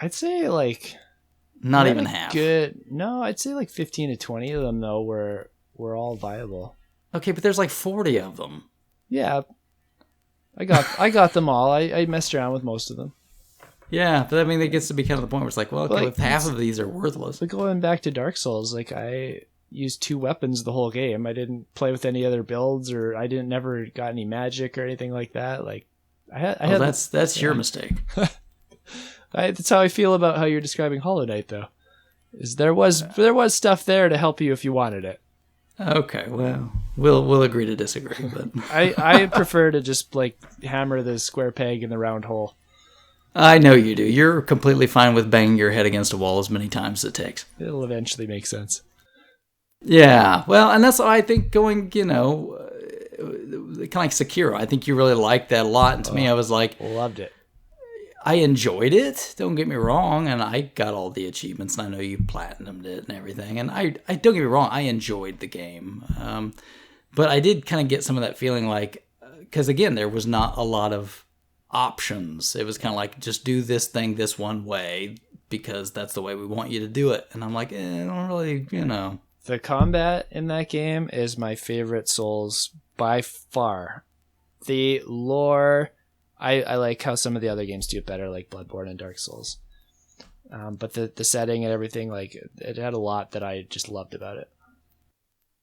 I'd say like... Not even half. I'd say like 15 to 20 of them, though, were all viable. Okay, but there's like 40 of them. Yeah. I got them all. I messed around with most of them. Yeah, but I mean, it gets to be kind of the point where it's like, well, okay, if half of these are worthless. But going back to Dark Souls, like, I used 2 weapons the whole game. I didn't play with any other builds, or I never got any magic or anything like that. Like, that's your mistake. That's how I feel about how you're describing Hollow Knight, though. Is there was stuff there to help you if you wanted it. Okay, well, we'll agree to disagree, but I prefer to just like hammer the square peg in the round hole. I know you do. You're completely fine with banging your head against a wall as many times as it takes. It'll eventually make sense. Yeah, well, and that's why I think going, kind of like Sekiro. I think you really liked that a lot, and to me, I was like, loved it. I enjoyed it, don't get me wrong, and I got all the achievements, and I know you platinumed it and everything, and I don't get me wrong, I enjoyed the game, but I did kind of get some of that feeling like, because again, there was not a lot of options. It was kind of like, just do this thing this one way, because that's the way we want you to do it, and I'm like, I don't really, The combat in that game is my favorite Souls by far. The lore... I like how some of the other games do it better, like Bloodborne and Dark Souls. But the setting and everything, like, it had a lot that I just loved about it.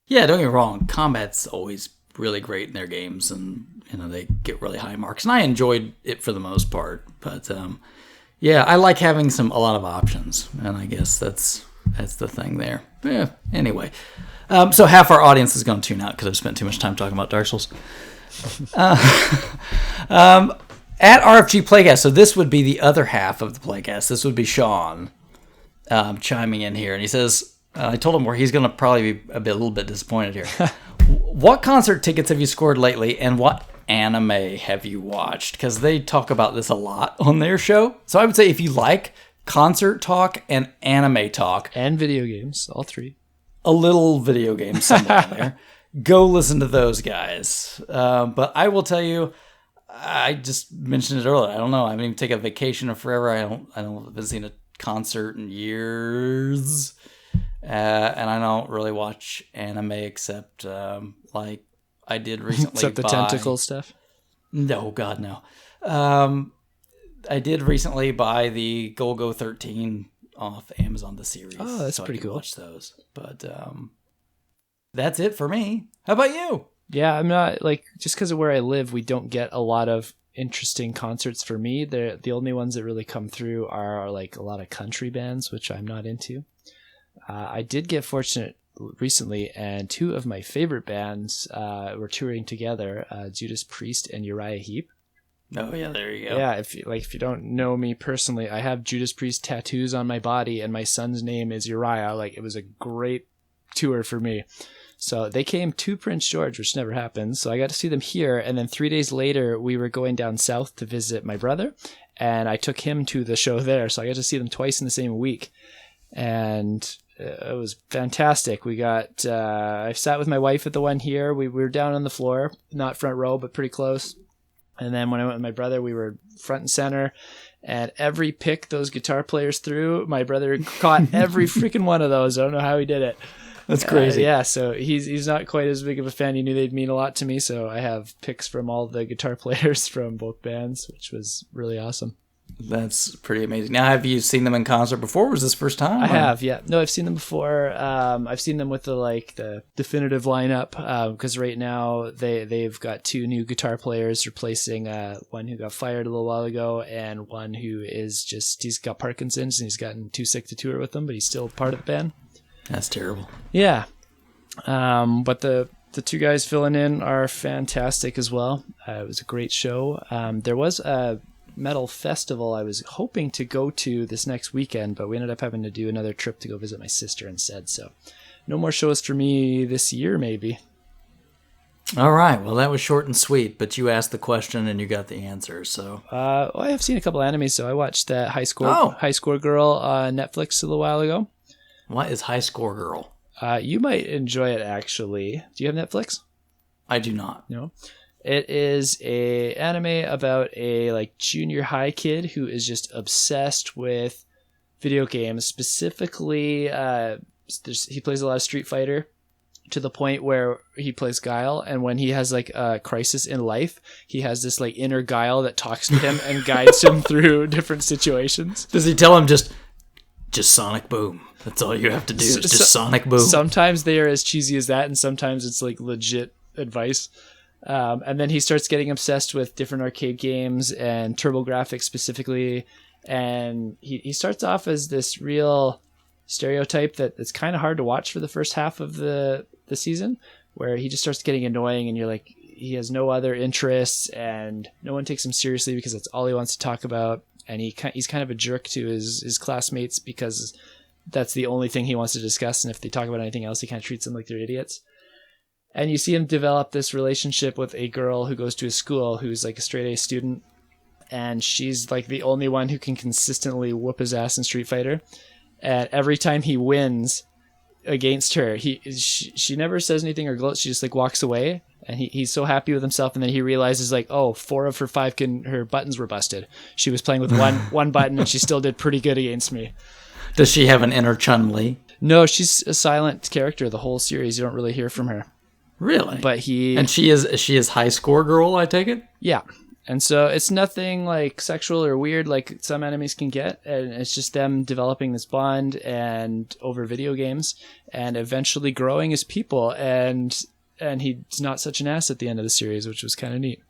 Yeah, don't get me wrong. Combat's always really great in their games, and they get really high marks. And I enjoyed it for the most part. But yeah, I like having a lot of options, and I guess that's the thing there. Yeah. Anyway, so half our audience is going to tune out because I've spent too much time talking about Dark Souls. At RFG Playcast, so this would be the other half of the Playcast. This would be Sean chiming in here, and he says, I told him where he's going to probably be a little bit disappointed here. What concert tickets have you scored lately, and what anime have you watched? Because they talk about this a lot on their show. So I would say if you like concert talk and anime talk. And video games, all 3. A little video game somewhere in there. Go listen to those guys. But I will tell you, I just mentioned it earlier. I don't know. I haven't even taken a vacation in forever. I haven't seen a concert in years. And I don't really watch anime except like I did recently. Except the tentacle stuff? No, God, no. did recently buy the Golgo 13 off Amazon, the series. Oh, that's so pretty I can cool. Watch those, but that's it for me. How about you? Yeah, I'm not like, just because of where I live, we don't get a lot of interesting concerts for me. The only ones that really come through are like a lot of country bands, which I'm not into. I did get fortunate recently, and two of my favorite bands were touring together, Judas Priest and Uriah Heep. Oh yeah, there you go. Yeah, if you don't know me personally, I have Judas Priest tattoos on my body, and my son's name is Uriah. Like, it was a great tour for me. So they came to Prince George, which never happens. So I got to see them here, and then 3 days later, we were going down south to visit my brother, and I took him to the show there. So I got to see them twice in the same week, and it was fantastic. We got I sat with my wife at the one here. We were down on the floor, not front row, but pretty close. And then when I went with my brother, we were front and center. And every pick those guitar players threw, my brother caught every freaking one of those. I don't know how he did it. That's crazy. Yeah, so he's not quite as big of a fan. He knew they'd mean a lot to me. So I have picks from all the guitar players from both bands, which was really awesome. That's pretty amazing. Now, have you seen them in concert before? Or was this first time? I have, yeah. No, I've seen them before. I've seen them with the definitive lineup, because right now they've got two new guitar players replacing one who got fired a little while ago, and one who is he's got Parkinson's and he's gotten too sick to tour with them, but he's still part of the band. That's terrible. Yeah. But the two guys filling in are fantastic as well. It was a great show. There was a metal festival I was hoping to go to this next weekend, but we ended up having to do another trip to go visit my sister instead. So no more shows for me this year, maybe. All right. Well, that was short and sweet, but you asked the question and you got the answer. So I have seen a couple animes. So I watched that High Score Girl on Netflix a little while ago. What is High Score Girl? You might enjoy it, actually. Do you have Netflix? I do not. No. It is a anime about a junior high kid who is just obsessed with video games. Specifically, he plays a lot of Street Fighter to the point where he plays Guile, and when he has a crisis in life, he has this inner Guile that talks to him and guides him through different situations. Does he tell him just Sonic Boom? That's all you have to do is just Sonic Boom. Sometimes they are as cheesy as that, and sometimes it's legit advice. And then he starts getting obsessed with different arcade games and TurboGrafx specifically. And he starts off as this real stereotype that's kind of hard to watch for the first half of the season, where he just starts getting annoying and you're like, he has no other interests and no one takes him seriously because that's all he wants to talk about. And he's kind of a jerk to his classmates because that's the only thing he wants to discuss. And if they talk about anything else, he kind of treats them like they're idiots. And you see him develop this relationship with a girl who goes to his school who's a straight A student. And she's the only one who can consistently whoop his ass in Street Fighter. And every time he wins against her, she never says anything or gloats. She just walks away. And he's so happy with himself. And then he realizes 4 of her 5 her buttons were busted. She was playing with one button and she still did pretty good against me. Does she have an inner Chun-Li? No, she's a silent character the whole series. You don't really hear from her. Really? But she is High Score Girl, I take it? Yeah. And so it's nothing sexual or weird like some enemies can get. And it's just them developing this bond and over video games and eventually growing as people. And he's not such an ass at the end of the series, which was kind of neat.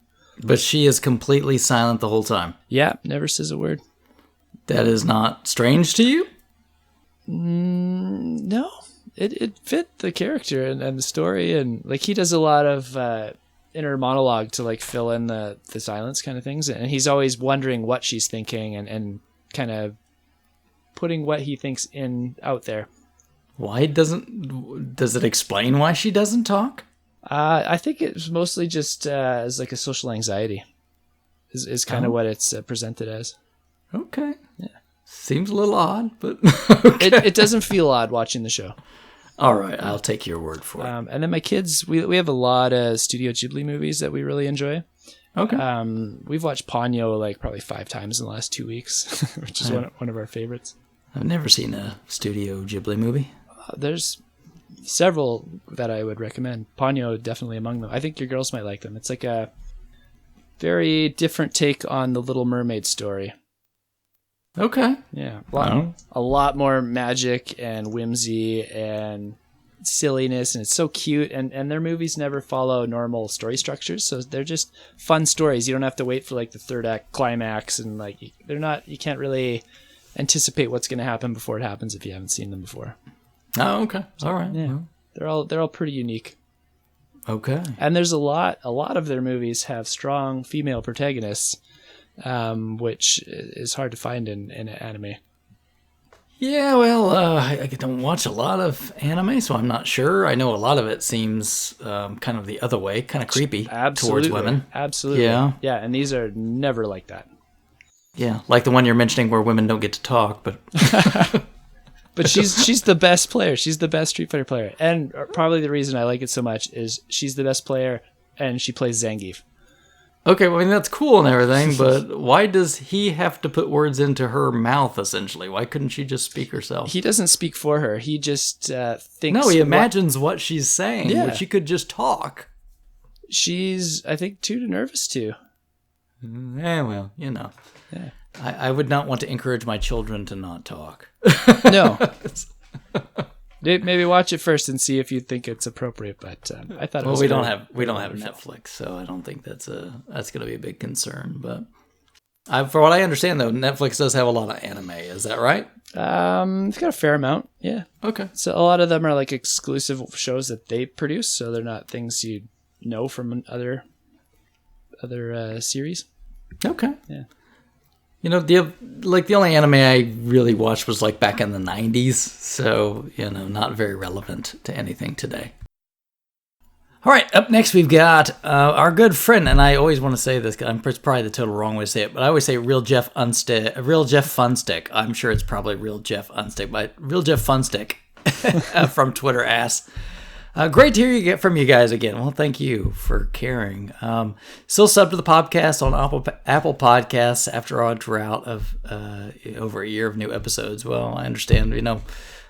But she is completely silent the whole time? Yeah, never says a word. That is not strange to you? No. It fit the character and the story, and he does a lot of inner monologue to fill in the silence kind of things, and he's always wondering what she's thinking and kind of putting what he thinks out there. Why does it explain why she doesn't talk? I think it's mostly just as a social anxiety is kind of what it's presented as. Okay. Yeah. Seems a little odd, but okay. It doesn't feel odd watching the show. All right, I'll take your word for it. And then my kids, we have a lot of Studio Ghibli movies that we really enjoy. Okay. We've watched Ponyo probably 5 times in the last 2 weeks, which is one of our favorites. I've never seen a Studio Ghibli movie. There's several that I would recommend. Ponyo definitely among them. I think your girls might like them. It's very different take on the Little Mermaid story. Okay. Yeah, a lot more magic and whimsy and silliness, and it's so cute. And their movies never follow normal story structures, so they're just fun stories. You don't have to wait for like the third act climax, and like they're not. You can't really anticipate what's going to happen before it happens if you haven't seen them before. Oh, okay. All right. Yeah, they're all pretty unique. Okay. And there's a lot of their movies have strong female protagonists, which is hard to find in anime. Yeah, well, I don't watch a lot of anime, so I'm not sure. I know a lot of it seems kind of the other way, kind of creepy towards women. Absolutely. Yeah. Yeah, and these are never like that. Yeah, like the one you're mentioning where women don't get to talk, but... But she's the best player. She's the best Street Fighter player. And probably the reason I like it so much is she's the best player, and she plays Zangief. Okay, well, I mean, that's cool and everything, but why does he have to put words into her mouth, essentially? Why couldn't she just speak herself? He doesn't speak for her. He just thinks... No, he imagines what she's saying, Yeah. which she could just talk. She's, I think, too nervous to. Yeah, well, you know. Yeah. I would not want to encourage my children to not talk. No. Maybe watch it first and see if you think it's appropriate. But I thought. Well, we don't have Netflix, so I don't think that's going to be a big concern. But for what I understand, though, Netflix does have a lot of anime. Is that right? It's got a fair amount. Yeah. Okay. So a lot of them are like exclusive shows that they produce, so they're not things you know from other series. Okay. Yeah. You know, the only anime I really watched was like back in the 90s, so, you know, not very relevant to anything today. All right, up next we've got our good friend, and I always want to say this, it's probably the total wrong way to say it, but I always say Real Jeff Funstick. I'm sure it's probably Real Jeff Unstick, but Real Jeff Funstick from Twitter asks, great to hear from you guys again. Well, thank you for caring. Still sub to the podcast on Apple Podcasts after a drought of over a year of new episodes. Well, I understand, you know,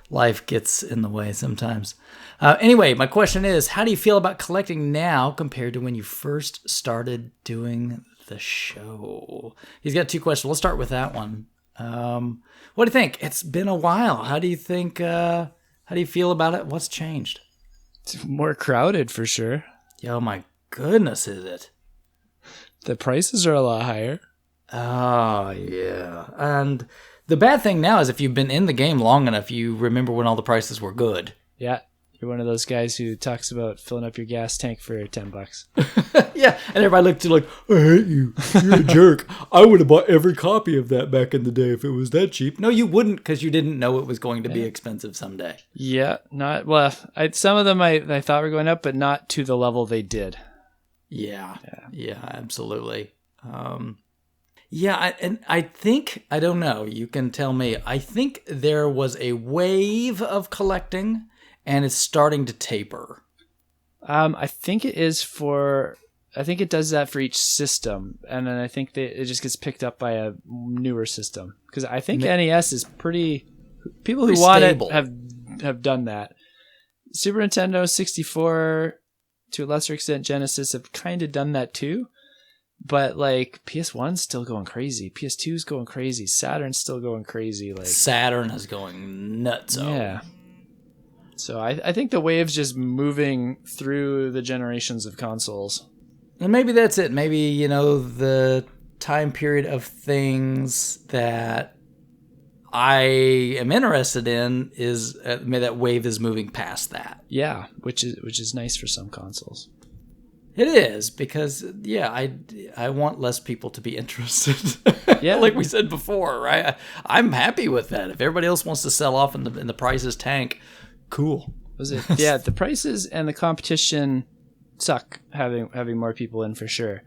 life gets in the way sometimes. Anyway, my question is, how do you feel about collecting now compared to when you first started doing the show? He's got two questions. Let's start with that one. What do you think? It's been a while. How do you think? How do you feel about it? What's changed? It's more crowded for sure. Oh my goodness, is it? The prices are a lot higher. Oh, yeah. And the bad thing now is if you've been in the game long enough, you remember when all the prices were good. Yeah. You're one of those guys who talks about filling up your gas tank for $10. Yeah, and everybody looked at you like, I hate you. You're a jerk. I would have bought every copy of that back in the day if it was that cheap. No, you wouldn't, because you didn't know it was going to be expensive someday. Yeah, not well. Some of them I thought were going up, but not to the level they did. Yeah, absolutely. I think, I don't know, you can tell me, I think there was a wave of collecting, and it's starting to taper. I think it does that for each system, and then I think that it just gets picked up by a newer system. Because I think NES is pretty... People who want it have done that. Super Nintendo, 64, to a lesser extent Genesis, have kind of done that too. But like PS1's still going crazy. PS2's going crazy. Saturn's still going crazy. Like Saturn is going nuts. Yeah. So I think the wave's just moving through the generations of consoles. And maybe that's it. Maybe, you know, the time period of things that I am interested in is maybe that wave is moving past that. Yeah, which is nice for some consoles. It is, because I want less people to be interested. Yeah, like we said before, right? I'm happy with that. If everybody else wants to sell off and the prices tank, cool. Was it? Yeah, the prices and the competition suck having more people in for sure.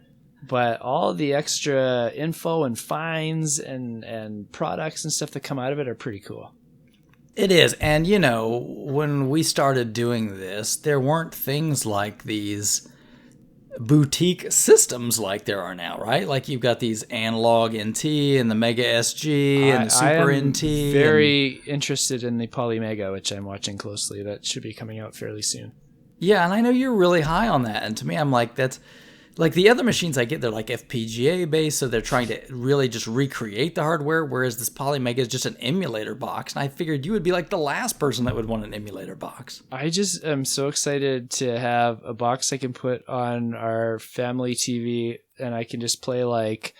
But all the extra info and finds and products and stuff that come out of it are pretty cool. It is. And, you know, when we started doing this, there weren't things like these boutique systems like there are now, right? Like you've got these analog NT and the Mega SG and the Super NT. Very interested in the Poly Mega, which I'm watching closely. That should be coming out fairly soon. Yeah, and I know you're really high on that. And to me, I'm like, like the other machines I get, they're like FPGA based, so they're trying to really just recreate the hardware, whereas this Polymega is just an emulator box. And I figured you would be like the last person that would want an emulator box. I just am so excited to have a box I can put on our family TV, and I can just play like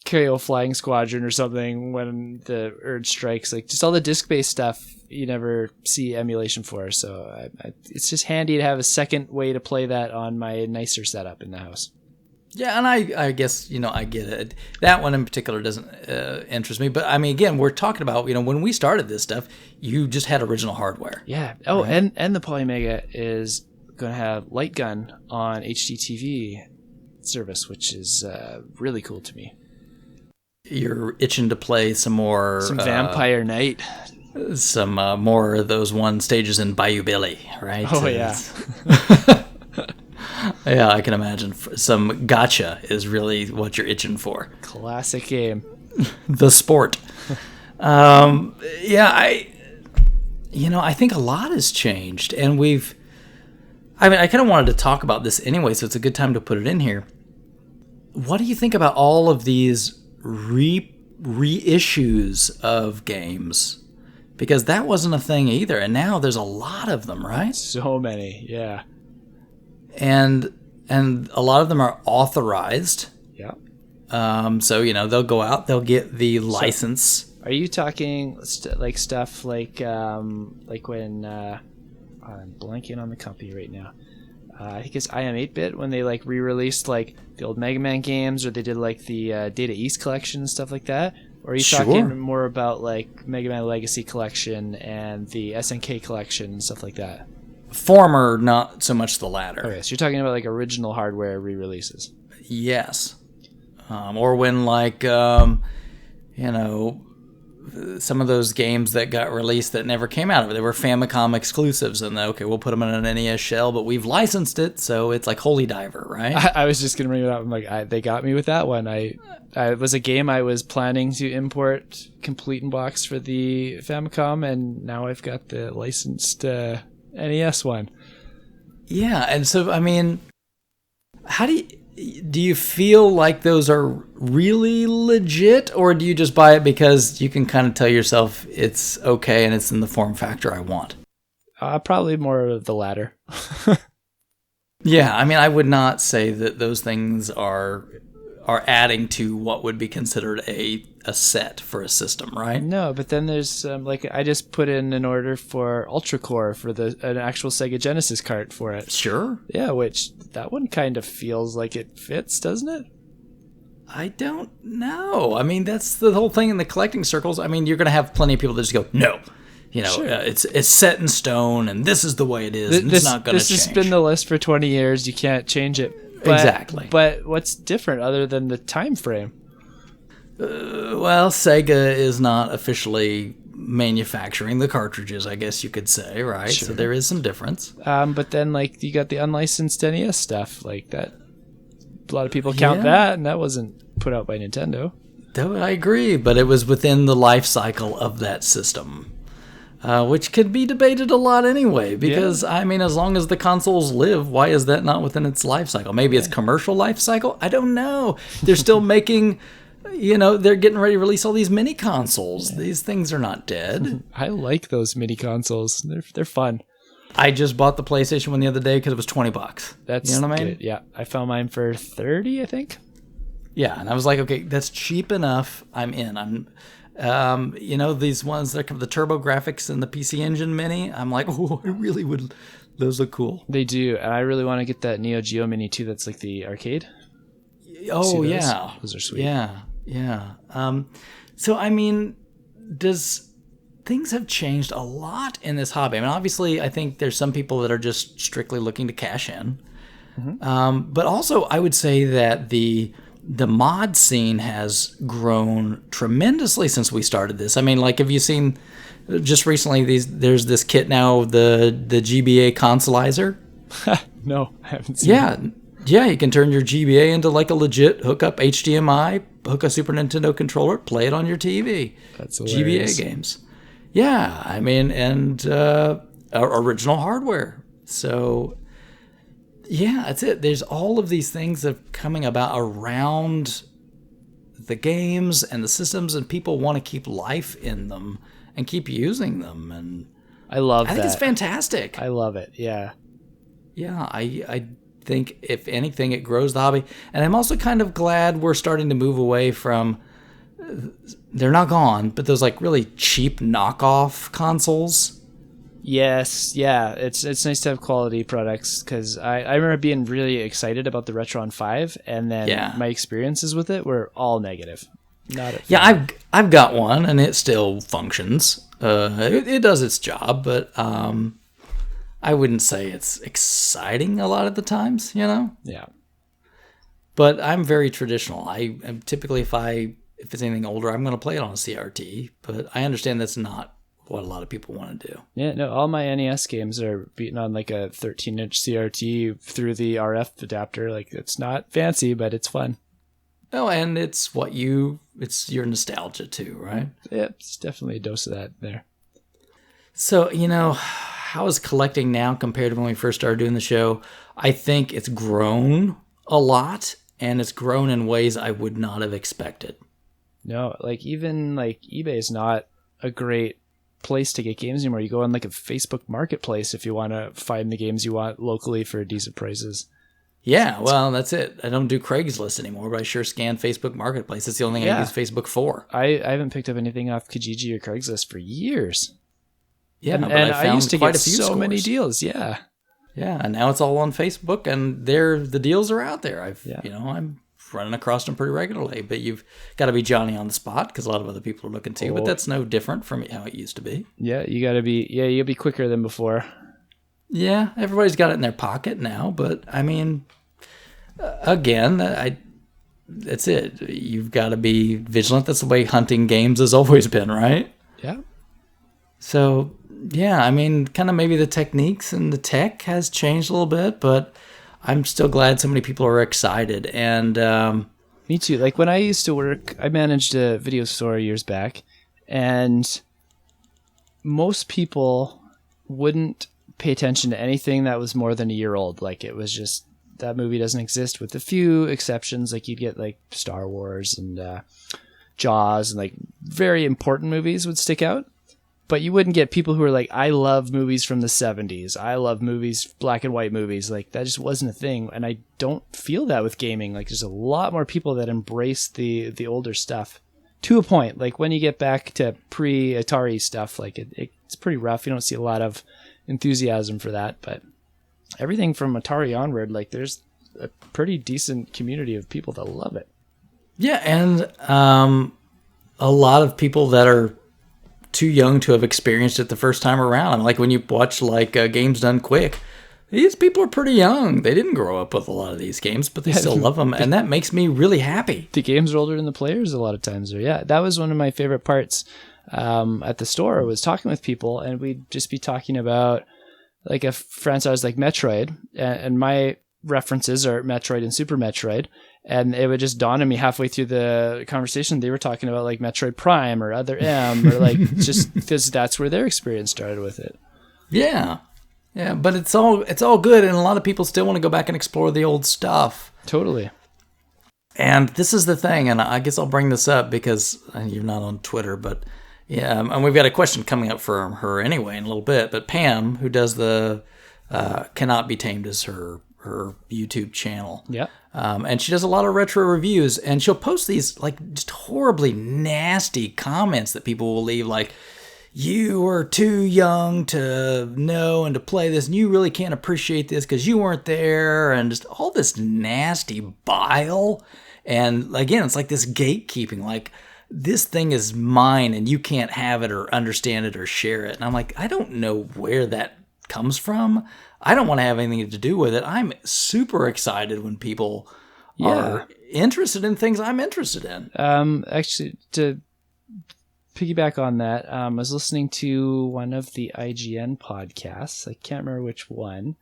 KO Flying Squadron or something when the urge strikes. Like just all the disc-based stuff you never see emulation for. So it's just handy to have a second way to play that on my nicer setup in the house. Yeah, and I guess, I get it. That one in particular doesn't interest me. But, I mean, again, we're talking about, when we started this stuff, you just had original hardware. Yeah. Oh, right? and the Polymega is going to have Light Gun on HDTV service, which is really cool to me. You're itching to play some more... Some Vampire Knight. Some more of those one stages in Bayou Billy, right? Oh, yeah. Yeah, I can imagine. Some gotcha is really what you're itching for. Classic game. The sport. Yeah, I think a lot has changed, and I kind of wanted to talk about this anyway, so it's a good time to put it in here. What do you think about all of these reissues of games? Because that wasn't a thing either, and now there's a lot of them, right? So many, yeah. And a lot of them are authorized. Yeah. So they'll go out, they'll get the license. So, are you talking like stuff like when I'm blanking on the company right now. I think it's IM 8-bit when they like re-released like the old Mega Man games, or they did like the Data East collection and stuff like that. Or are you talking more about like Mega Man Legacy collection and the SNK collection and stuff like that? Former, not so much the latter. Okay, so you're talking about like original hardware re-releases. Yes. Or when like, some of those games that got released that never came out of it. They were Famicom exclusives, and we'll put them in an NES shell, but we've licensed it, so it's like Holy Diver, right? I was just going to bring it up. I'm like, they got me with that one. It was a game I was planning to import complete in box for the Famicom, and now I've got the licensed NES one. Yeah, and so, I mean, how do you feel like those are really legit, or do you just buy it because you can kind of tell yourself it's okay and it's in the form factor I want? Probably more of the latter. Yeah, I mean, I would not say that those things are adding to what would be considered a set for a system, right? No, but then there's I just put in an order for Ultra Core for an actual Sega Genesis cart for it. Sure. Yeah, which that one kind of feels like it fits, doesn't it? I don't know. I mean, that's the whole thing in the collecting circles. I mean, you're going to have plenty of people that just go, no. Sure. It's set in stone, and this is the way it is, and it's not going to change. This has been the list for 20 years. You can't change it. Exactly. But what's different other than the time frame? Well, Sega is not officially manufacturing the cartridges, I guess you could say, right? Sure. So there is some difference. But then, you got the unlicensed NES stuff, like that. A lot of people count that, and that wasn't put out by Nintendo. I agree, but it was within the life cycle of that system. Which could be debated a lot anyway, because, I mean, as long as the consoles live, why is that not within its life cycle? Maybe it's commercial life cycle? I don't know. They're still making, they're getting ready to release all these mini consoles. Yeah. These things are not dead. I like those mini consoles. They're fun. I just bought the PlayStation one the other day because it was $20. That's what I mean? Good. Yeah, I found mine for $30, I think. Yeah, and I was like, okay, that's cheap enough. I'm in. These ones that have the Turbo Graphics and the PC Engine Mini, I'm like, oh, I really would. Those look cool. They do, and I really want to get that Neo Geo Mini too. That's like the arcade. Oh yeah, those are sweet. Yeah. So I mean, things have changed a lot in this hobby? I mean, obviously, I think there's some people that are just strictly looking to cash in, but also I would say that the mod scene has grown tremendously since we started this. I mean, have you seen just recently there's this kit now, the GBA Consolizer? No, I haven't seen it. Yeah, you can turn your GBA into a legit hook up HDMI, hook a Super Nintendo controller, play it on your TV. That's hilarious. GBA games. Yeah, I mean, and original hardware. So Yeah, that's it. There's all of these things that are coming about around the games and the systems, and people want to keep life in them and keep using them. And I love I think that. it's fantastic. I love it. Yeah. Yeah, I think if anything, it grows the hobby. And I'm also kind of glad we're starting to move away from, they're not gone, but those like really cheap knockoff consoles. Yes, yeah, it's nice to have quality products, because I remember being really excited about the Retron 5, and then my experiences with it were all negative. Not at Yeah, I've got one, and it still functions. It does its job, but I wouldn't say it's exciting a lot of the times, you know? Yeah. But I'm very traditional. I'm typically, if it's anything older, I'm going to play it on a CRT, but I understand that's not what a lot of people want to do. Yeah, no, all my NES games are beaten on like a 13-inch CRT through the RF adapter. Like, it's not fancy, but it's fun. Oh, and it's it's your nostalgia too, right? Yeah, it's definitely a dose of that there. So, how is collecting now compared to when we first started doing the show? I think it's grown a lot, and it's grown in ways I would not have expected. No, like even like eBay is not a great place to get games anymore. You go on like a Facebook marketplace if you want to find the games you want locally for decent prices. Yeah, well, that's it. I don't do Craigslist anymore, but I sure scan Facebook Marketplace. That's the only thing I use Facebook for. I haven't picked up anything off Kijiji or Craigslist for years. Yeah, and I used to get so many deals. Yeah. Yeah, and now it's all on Facebook, and the deals are out there. I'm running across them pretty regularly, but you've got to be Johnny on the spot because a lot of other people are looking too. But that's no different from how it used to be. Yeah, you'll be quicker than before. Yeah, everybody's got it in their pocket now, but I mean, again, that's it. You've got to be vigilant. That's the way hunting games has always been, right? Yeah. So, yeah, I mean, kind of maybe the techniques and the tech has changed a little bit, but I'm still glad so many people are excited. And me too. Like when I used to work, I managed a video store years back, and most people wouldn't pay attention to anything that was more than a year old. Like it was just, that movie doesn't exist, with a few exceptions. Like you'd get like Star Wars and Jaws, and like very important movies would stick out. But you wouldn't get people who are like, I love movies from the 70s. I love movies, black and white movies. Like that just wasn't a thing. And I don't feel that with gaming. Like there's a lot more people that embrace the older stuff to a point. Like when you get back to pre-Atari stuff, like it's pretty rough. You don't see a lot of enthusiasm for that. But everything from Atari onward, like there's a pretty decent community of people that love it. Yeah, and a lot of people that are too young to have experienced it the first time around. Like when you watch like Games Done Quick, these people are pretty young. They didn't grow up with a lot of these games, but they still love them, and that makes me really happy. The games are older than the players a lot of times. Yeah, that was one of my favorite parts at the store, was talking with people, and we'd just be talking about like a franchise like Metroid, and my references are Metroid and Super Metroid. And it would just dawn on me halfway through the conversation, they were talking about like Metroid Prime or Other M, or like just because that's where their experience started with it. Yeah. Yeah, but it's all good, and a lot of people still want to go back and explore the old stuff. Totally. And this is the thing, and I guess I'll bring this up because you're not on Twitter, but yeah, and we've got a question coming up from her anyway in a little bit. But Pam, who does the Cannot Be Tamed, is her YouTube channel. Yeah. And she does a lot of retro reviews, and she'll post these like just horribly nasty comments that people will leave, like, you were too young to know and to play this, and you really can't appreciate this because you weren't there, and just all this nasty bile. And again, it's like this gatekeeping, like, this thing is mine and you can't have it or understand it or share it. And I'm like, I don't know where that comes from. I don't want to have anything to do with it. I'm super excited when people are interested in things I'm interested in. Actually, to piggyback on that, I was listening to one of the IGN podcasts. I can't remember which one.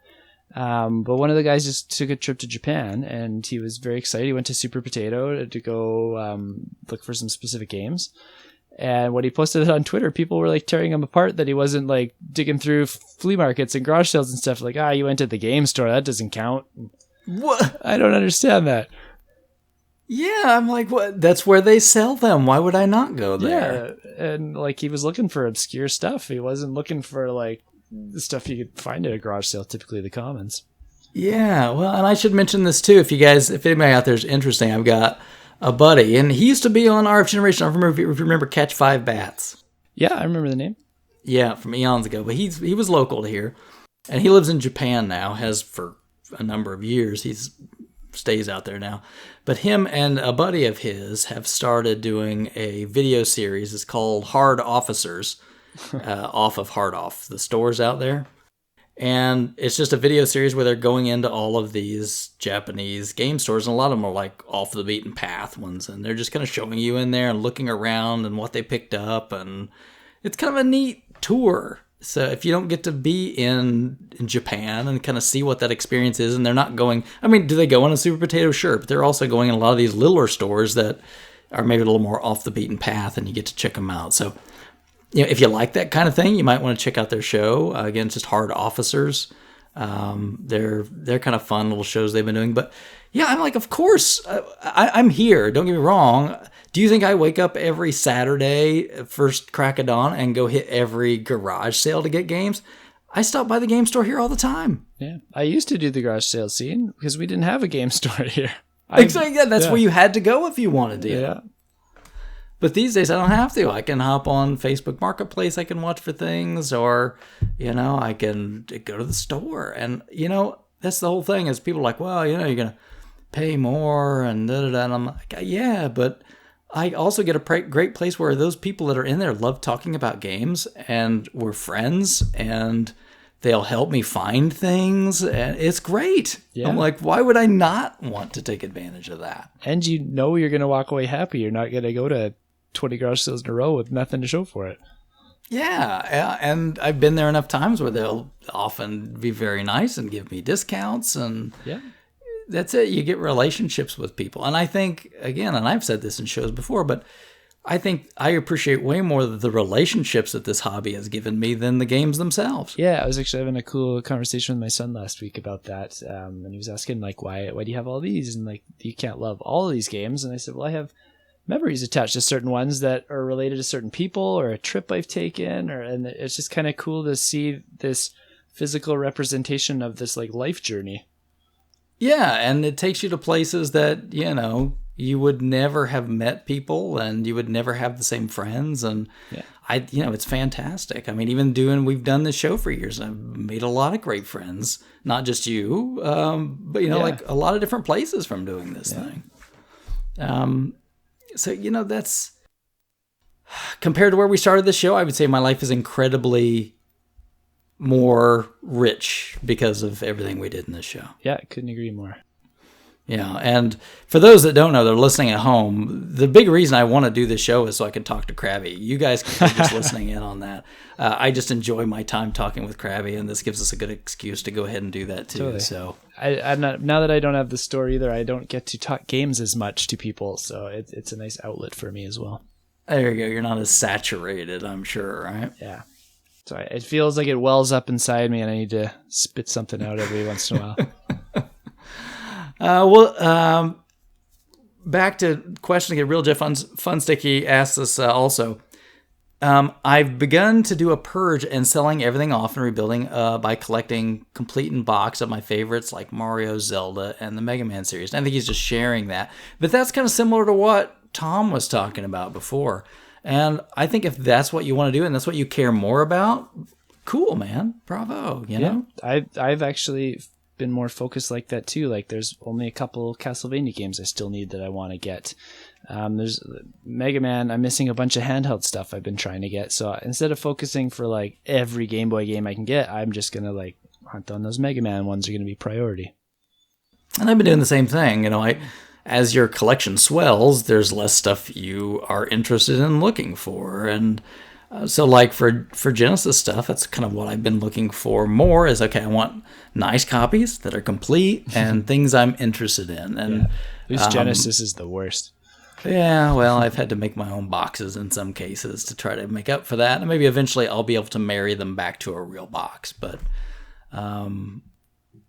But one of the guys just took a trip to Japan, and he was very excited. He went to Super Potato to go look for some specific games. And when he posted it on Twitter, people were like tearing him apart that he wasn't like digging through flea markets and garage sales and stuff. Like, you went to the game store. That doesn't count. What? I don't understand that. Yeah, I'm like, what? That's where they sell them. Why would I not go there? Yeah, and like he was looking for obscure stuff. He wasn't looking for like the stuff you could find at a garage sale, typically the commons. Yeah, well, and I should mention this too. If anybody out there is interesting, I've got a buddy, and he used to be on RF Generation. I don't remember if you remember Catch 5 Bats. Yeah, I remember the name. Yeah, from eons ago. But he was local to here, and he lives in Japan now. Has for a number of years. He's stays out there now. But him and a buddy of his have started doing a video series. It's called Hard Officers, off of Hard Off, the stores out there. And it's just a video series where they're going into all of these Japanese game stores, and a lot of them are like off the beaten path ones, and they're just kind of showing you in there and looking around and what they picked up, and it's kind of a neat tour. So if you don't get to be in Japan and kind of see what that experience is, and they're not going, I mean, do they go in a Super Potato? Sure, but they're also going in a lot of these littler stores that are maybe a little more off the beaten path, and you get to check them out. So if you like that kind of thing, you might want to check out their show. Again, it's just Hard Officers. They're kind of fun little shows they've been doing. But yeah, I'm like, of course, I'm here. Don't get me wrong. Do you think I wake up every Saturday, first crack of dawn, and go hit every garage sale to get games? I stop by the game store here all the time. Yeah, I used to do the garage sale scene because we didn't have a game store here. Exactly. Yeah, that's where you had to go if you wanted to. Yeah. But these days I don't have to. I can hop on Facebook Marketplace. I can watch for things, or, I can go to the store. And, that's the whole thing is people are like, well, you're going to pay more and da-da-da. And I'm like, yeah, but I also get a great place where those people that are in there love talking about games, and we're friends, and they'll help me find things. And it's great. Yeah. I'm like, why would I not want to take advantage of that? And you're going to walk away happy. You're not going to go to 20 garage sales in a row with nothing to show for it. Yeah, and I've been there enough times where they'll often be very nice and give me discounts, and that's it. You get relationships with people. And I think, again, and I've said this in shows before, but I think I appreciate way more the relationships that this hobby has given me than the games themselves. Yeah, I was actually having a cool conversation with my son last week about that, and he was asking, like, why do you have all these? And, like, you can't love all of these games. And I said, well, I have memories attached to certain ones that are related to certain people or a trip I've taken, and it's just kind of cool to see this physical representation of this like life journey. Yeah, and it takes you to places that, you would never have met people, and you would never have the same friends, and it's fantastic. I mean, we've done this show for years, and I've made a lot of great friends, not just you, but like a lot of different places from doing this thing. So, that's compared to where we started the show, I would say my life is incredibly more rich because of everything we did in this show. Yeah, couldn't agree more. Yeah, and for those that don't know, they're listening at home, the big reason I want to do this show is so I can talk to Crabby. You guys can be just listening in on that. I just enjoy my time talking with Crabby, and this gives us a good excuse to go ahead and do that too. Totally. So I'm not, now that I don't have the store either, I don't get to talk games as much to people, so it's a nice outlet for me as well. There you go. You're not as saturated, I'm sure, right? Yeah. So it feels like it wells up inside me, and I need to spit something out every once in a while. Back to questioning it. Real Jeff Funsticky asks us also. I've begun to do a purge and selling everything off and rebuilding by collecting complete in box of my favorites like Mario, Zelda, and the Mega Man series. And I think he's just sharing that. But that's kind of similar to what Tom was talking about before. And I think if that's what you want to do and that's what you care more about, cool, man. Bravo, you know? I've actually been more focused like that too. Like there's only a couple Castlevania games I still need that I want to get. There's Mega Man. I'm missing a bunch of handheld stuff I've been trying to get. So instead of focusing for like every Game Boy game I can get, I'm just going to like hunt down those Mega Man ones are going to be priority. And I've been doing the same thing. You know, as your collection swells, there's less stuff you are interested in looking for. And so like for Genesis stuff, that's kind of what I've been looking for more is, okay, I want nice copies that are complete and things I'm interested in. And at least Genesis is the worst. Yeah, well, I've had to make my own boxes in some cases to try to make up for that. And maybe eventually I'll be able to marry them back to a real box. But,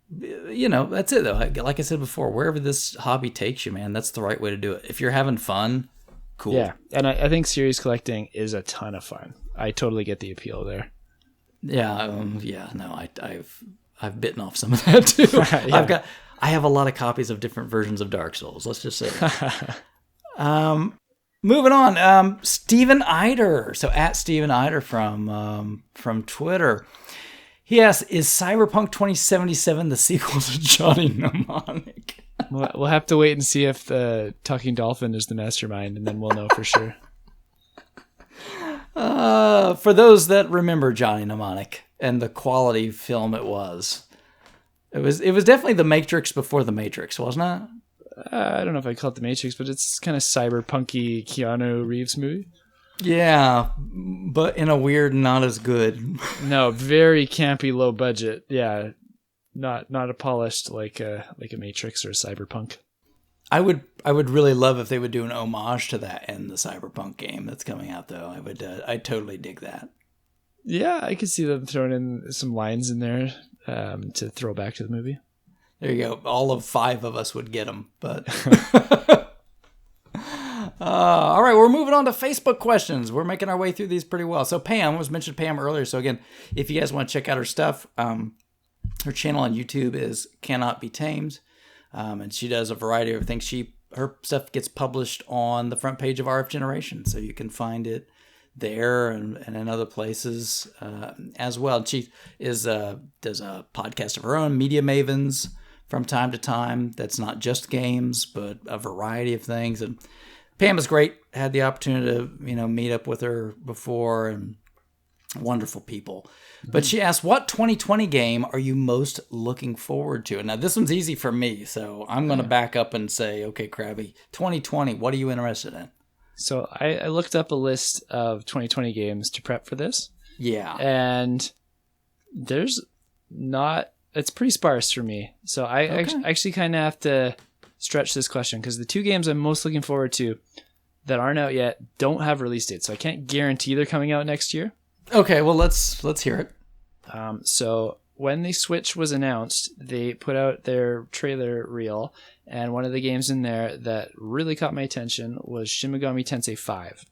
that's it, though. Like I said before, wherever this hobby takes you, man, that's the right way to do it. If you're having fun, cool. Yeah, and I think series collecting is a ton of fun. I totally get the appeal there. Yeah, I've bitten off some of that, too. Yeah. I have a lot of copies of different versions of Dark Souls. Let's just say that. Moving on, Steven Eider. So at Steven Eider from Twitter. He asks, is Cyberpunk 2077 the sequel to Johnny Mnemonic? We'll have to wait and see if the Talking Dolphin is the mastermind, and then we'll know for sure. For those that remember Johnny Mnemonic and the quality film it was definitely The Matrix before The Matrix, wasn't it? I don't know if I call it The Matrix, but it's kind of cyberpunky Keanu Reeves movie. Yeah, but in a weird, not as good. No, very campy, low budget. Yeah, not a polished like a Matrix or a Cyberpunk. I would really love if they would do an homage to that in the Cyberpunk game that's coming out, though. I'd totally dig that. Yeah, I could see them throwing in some lines in there to throw back to the movie. There you go. All of 5 of us would get them, but. All right, we're moving on to Facebook questions. We're making our way through these pretty well. So Pam mentioned Pam earlier. So again, if you guys want to check out her stuff, her channel on YouTube is Cannot Be Tamed, and she does a variety of things. Her stuff gets published on the front page of RF Generation, so you can find it there and in other places as well. She does a podcast of her own, Media Mavens, from time to time. That's not just games, but a variety of things. And Pam is great. Had the opportunity to meet up with her before, and wonderful people. But she asked, what 2020 game are you most looking forward to? Now, this one's easy for me, so I'm going to back up and say, okay, Crabby, 2020, what are you interested in? So I looked up a list of 2020 games to prep for this. Yeah. And there's not... It's pretty sparse for me. So I actually kind of have to stretch this question, because the 2 games I'm most looking forward to that aren't out yet don't have release dates. So I can't guarantee they're coming out next year. Okay, well, let's hear it. So when the Switch was announced, they put out their trailer reel, and one of the games in there that really caught my attention was Shin Megami Tensei 5.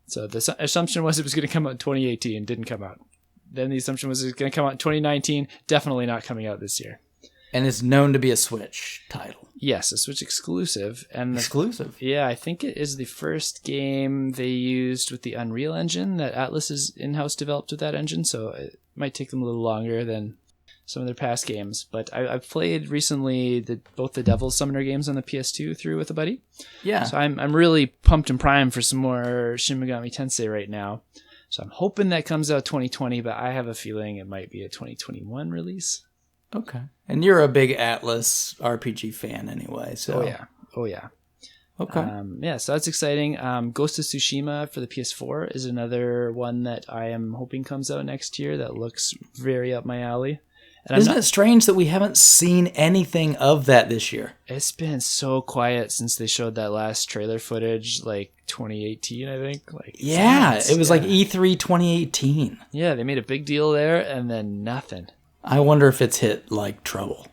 So the assumption was it was going to come out in 2018, didn't come out. Then the assumption was it was going to come out in 2019, definitely not coming out this year. And it's known to be a Switch title. Yes, a Switch exclusive. Exclusive? Yeah, I think it is the first game they used with the Unreal Engine that Atlas is in-house developed with that engine, so it might take them a little longer than some of their past games. But I've played recently both the Devil's Summoner games on the PS2 through with a buddy. Yeah. So I'm really pumped and primed for some more Shin Megami Tensei right now. So I'm hoping that comes out 2020, but I have a feeling it might be a 2021 release. Okay. And you're a big Atlas RPG fan anyway, so... Oh, yeah. Okay. So that's exciting. Ghost of Tsushima for the PS4 is another one that I am hoping comes out next year that looks very up my alley. And Isn't it strange that we haven't seen anything of that this year? It's been so quiet since they showed that last trailer footage, like 2018, I think. It was like E3 2018. Yeah, they made a big deal there, and then nothing. I wonder if it's hit like trouble.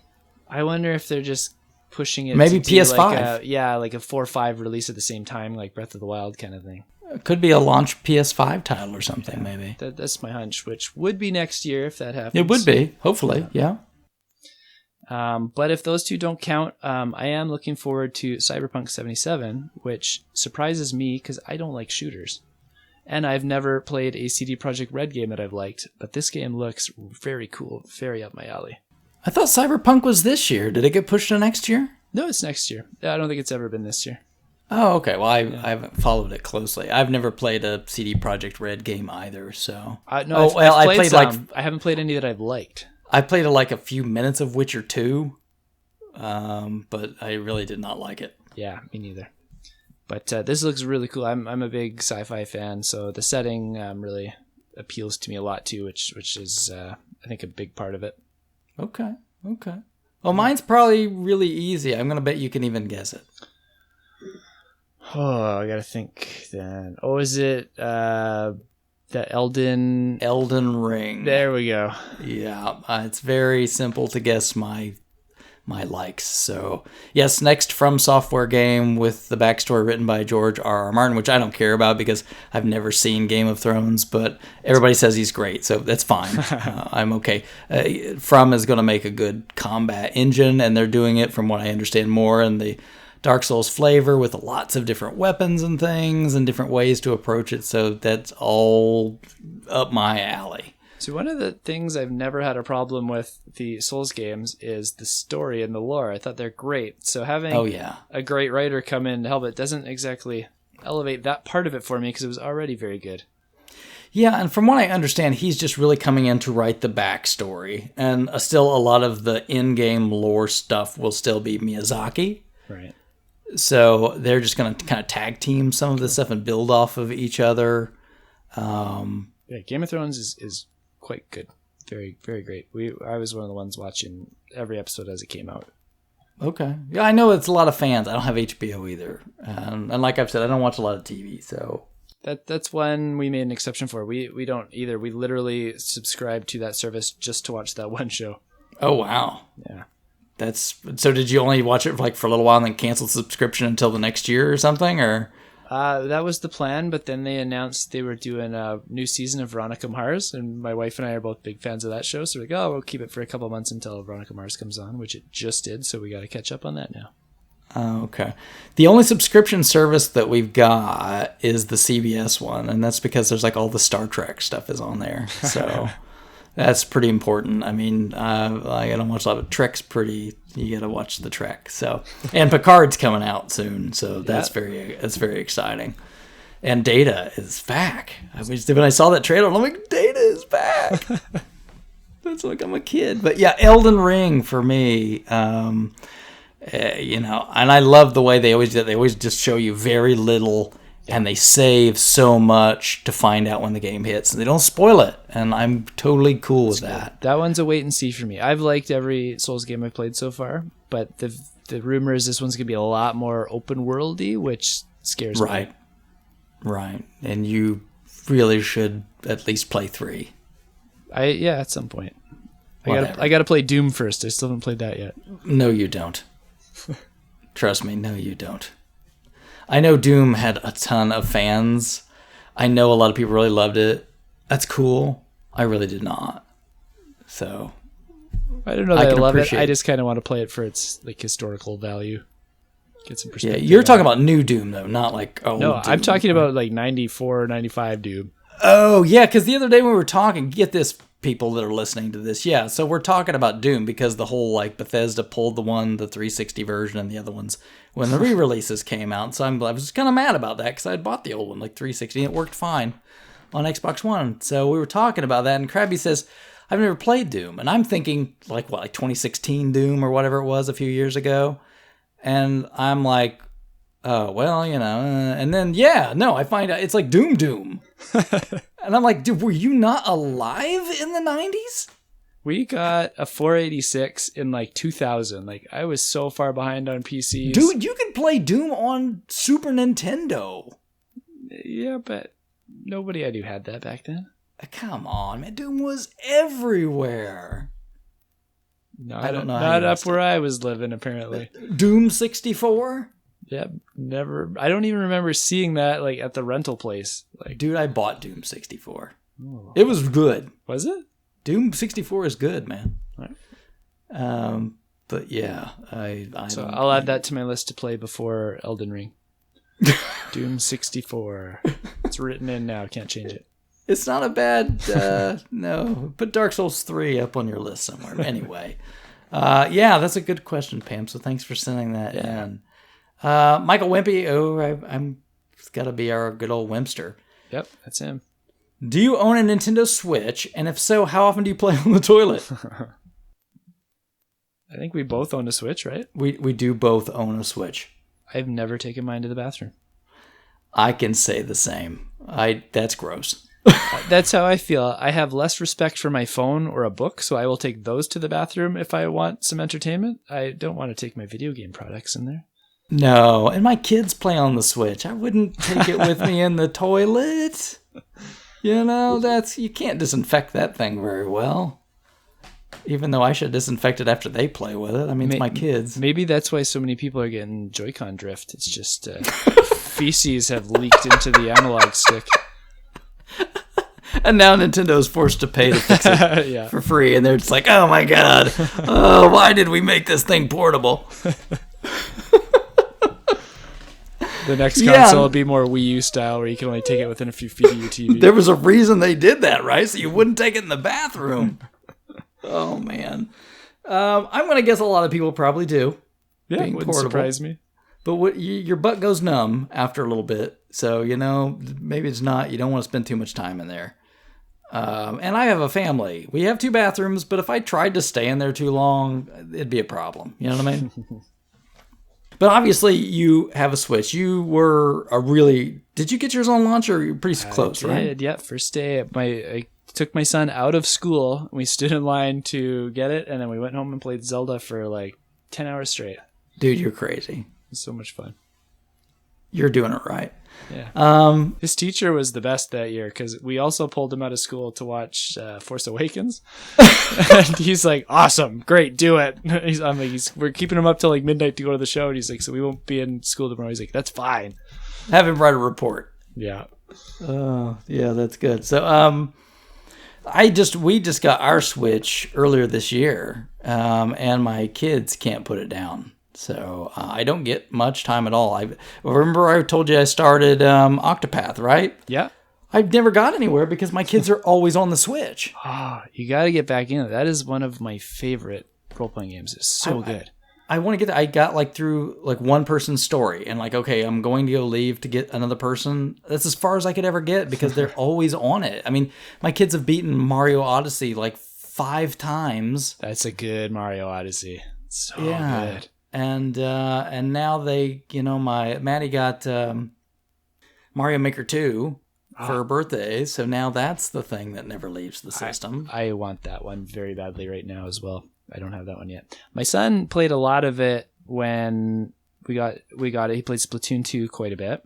I wonder if they're just pushing it. Maybe to PS5. Like a 4 or 5 release at the same time, like Breath of the Wild kind of thing. It could be a launch PS5 title or something, maybe. That's my hunch, which would be next year if that happens. It would be, hopefully, yeah. But if those 2 don't count, I am looking forward to Cyberpunk 77, which surprises me because I don't like shooters. And I've never played a CD Projekt Red game that I've liked, but this game looks very cool, very up my alley. I thought Cyberpunk was this year. Did it get pushed to next year? No, it's next year. I don't think it's ever been this year. Oh, okay. Well, I haven't followed it closely. I've never played a CD Projekt Red game either, so... I haven't played any that I've liked. I played like a few minutes of Witcher 2, but I really did not like it. Yeah, me neither. But this looks really cool. I'm a big sci-fi fan, so the setting really appeals to me a lot too, which is I think a big part of it. Okay. Well, mine's probably really easy. I'm gonna bet you can even guess it. Oh, I gotta think then. Oh, is it the Elden Ring? There we go. Yeah, it's very simple to guess my likes. So yes, next From Software game with the backstory written by George R.R. Martin, which I don't care about because I've never seen Game of Thrones, but everybody says he's great, so that's fine. I'm okay. From is going to make a good combat engine, and they're doing it, from what I understand, more in the Dark Souls flavor with lots of different weapons and things and different ways to approach it. So that's all up my alley. So one of the things I've never had a problem with the Souls games is the story and the lore. I thought they're great. So having a great writer come in to help it doesn't exactly elevate that part of it for me because it was already very good. Yeah, and from what I understand, he's just really coming in to write the backstory. And still a lot of the in-game lore stuff will still be Miyazaki. Right. So they're just going to kind of tag team some of this stuff and build off of each other. Game of Thrones is quite good. Very, very great. I was one of the ones watching every episode as it came out. Okay. Yeah, I know it's a lot of fans. I don't have HBO either. And like I've said, I don't watch a lot of TV, so... That's one we made an exception for. We don't either. We literally subscribe to that service just to watch that one show. Oh, wow. Yeah. So did you only watch it for a little while and then cancel the subscription until the next year or something, or... That was the plan, but then they announced they were doing a new season of Veronica Mars, and my wife and I are both big fans of that show, so we're like, we'll keep it for a couple of months until Veronica Mars comes on, which it just did, so we got to catch up on that now. Okay. The only subscription service that we've got is the CBS one, and that's because there's all the Star Trek stuff is on there, so... That's pretty important. I mean, I don't watch a lot of Trek's pretty. You got to watch the Trek. So, and Picard's coming out soon, so that's very exciting. And Data is back. When I saw that trailer, I'm like, Data is back. That's like I'm a kid. But yeah, Elden Ring for me. And I love the way they always do. They always just show you very little. And they save so much to find out when the game hits. And they don't spoil it. And I'm totally cool with that. That one's a wait and see for me. I've liked every Souls game I've played so far. But the rumor is this one's going to be a lot more open worldy, which scares me. Right. And you really should at least play 3. At some point. I got to play Doom first. I still haven't played that yet. No, you don't. Trust me, no, you don't. I know Doom had a ton of fans. I know a lot of people really loved it. That's cool. I really did not. So I don't know that I love it. I just kind of want to play it for its historical value. Get some perspective. Yeah, you're talking about new Doom though, not old No, Doom. I'm talking about 94, 95 Doom. Oh, yeah, because the other day when we were talking, get this, people that are listening to this, yeah, so we're talking about Doom because the whole, Bethesda pulled the 360 version, and the other ones when the re-releases came out, so I was kind of mad about that because I had bought the old one, 360, and it worked fine on Xbox One, so we were talking about that, and Crabby says, I've never played Doom, and I'm thinking, 2016 Doom or whatever it was a few years ago, and I'm like, oh, well, and then, I find out it's Doom. And I'm like, dude, were you not alive in the 90s? We got a 486 in 2000. I was so far behind on PCs. Dude, you can play Doom on Super Nintendo. Yeah, but nobody I knew had that back then. Come on, man. Doom was everywhere. I don't know. Not up where I was living, apparently. Doom 64? Yeah, never. I don't even remember seeing that at the rental place. Dude, I bought Doom 64. Oh. It was good. Was it? Doom 64 is good, man. Right. But yeah, I'll add that to my list to play before Elden Ring. Doom 64. It's written in now. Can't change it. It's not a bad. No, put Dark Souls 3 up on your list somewhere. Anyway, that's a good question, Pam. So thanks for sending that in. Michael Wimpy, it's got to be our good old Wimpster. Yep, that's him. Do you own a Nintendo Switch? And if so, how often do you play on the toilet? I think we both own a Switch, right? We do both own a Switch. I've never taken mine to the bathroom. I can say the same. That's gross. That's how I feel. I have less respect for my phone or a book, so I will take those to the bathroom if I want some entertainment. I don't want to take my video game products in there. No, and my kids play on the Switch. I wouldn't take it with me in the toilet. You know, you can't disinfect that thing very well. Even though I should disinfect it after they play with it. I mean, it's my kids. Maybe that's why so many people are getting Joy-Con drift. It's just feces have leaked into the analog stick. And now Nintendo's forced to pay to fix it for free. And they're just like, oh my God. Why did we make this thing portable? The next console will be more Wii U style, where you can only take it within a few feet of your TV. There was a reason they did that, right? So you wouldn't take it in the bathroom. Oh, man. I'm going to guess a lot of people probably do. Yeah, it wouldn't surprise me. But your butt goes numb after a little bit. So, you know, maybe it's not. You don't want to spend too much time in there. And I have a family. We have 2 bathrooms, but if I tried to stay in there too long, it'd be a problem. You know what I mean? But obviously, you have a Switch. You were did you get yours on launch, or you're pretty close, right? I did, yeah. First day, I took my son out of school. We stood in line to get it, and then we went home and played Zelda for like 10 hours straight. Dude, you're crazy. It was so much fun. You're doing it right. Yeah. His teacher was the best that year, because we also pulled him out of school to watch Force Awakens. And he's like, awesome, great, do it. We're keeping him up till like midnight to go to the show. And he's like, so we won't be in school tomorrow. He's like, that's fine. Have him write a report. Yeah. Oh, yeah, that's good. So, we just got our Switch earlier this year, and my kids can't put it down. So I don't get much time at all. I remember I told you I started Octopath, right? Yeah. I've never got anywhere because my kids are always on the Switch. You got to get back in it. That is one of my favorite role-playing games. It's so good. I want to get. I got like through like one person's story, and like, okay, I'm going to go leave to get another person. That's as far as I could ever get because they're always on it. I mean, my kids have beaten Mario Odyssey like 5 times. That's a good Mario Odyssey. So good. And now they, you know, Maddie got Mario Maker 2 for her birthday, so now that's the thing that never leaves the system. I want that one very badly right now as well. I don't have that one yet. My son played a lot of it when we got it. He played Splatoon 2 quite a bit.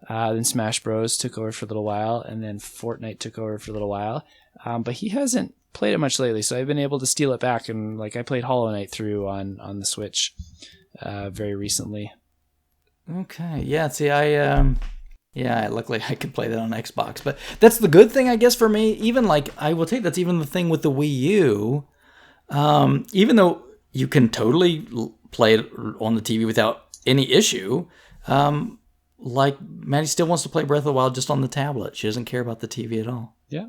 Then Smash Bros. Took over for a little while, and then Fortnite took over for a little while. But he hasn't played it much lately, so I've been able to steal it back, and like I played Hollow Knight through on the Switch very recently. Okay, yeah. See, luckily I could play that on Xbox, but that's the good thing, I guess, for me. Even like I will take that's even the thing with the Wii U. Even though you can totally play it on the TV without any issue, like Maddie still wants to play Breath of the Wild just on the tablet. She doesn't care about the TV at all. Yeah.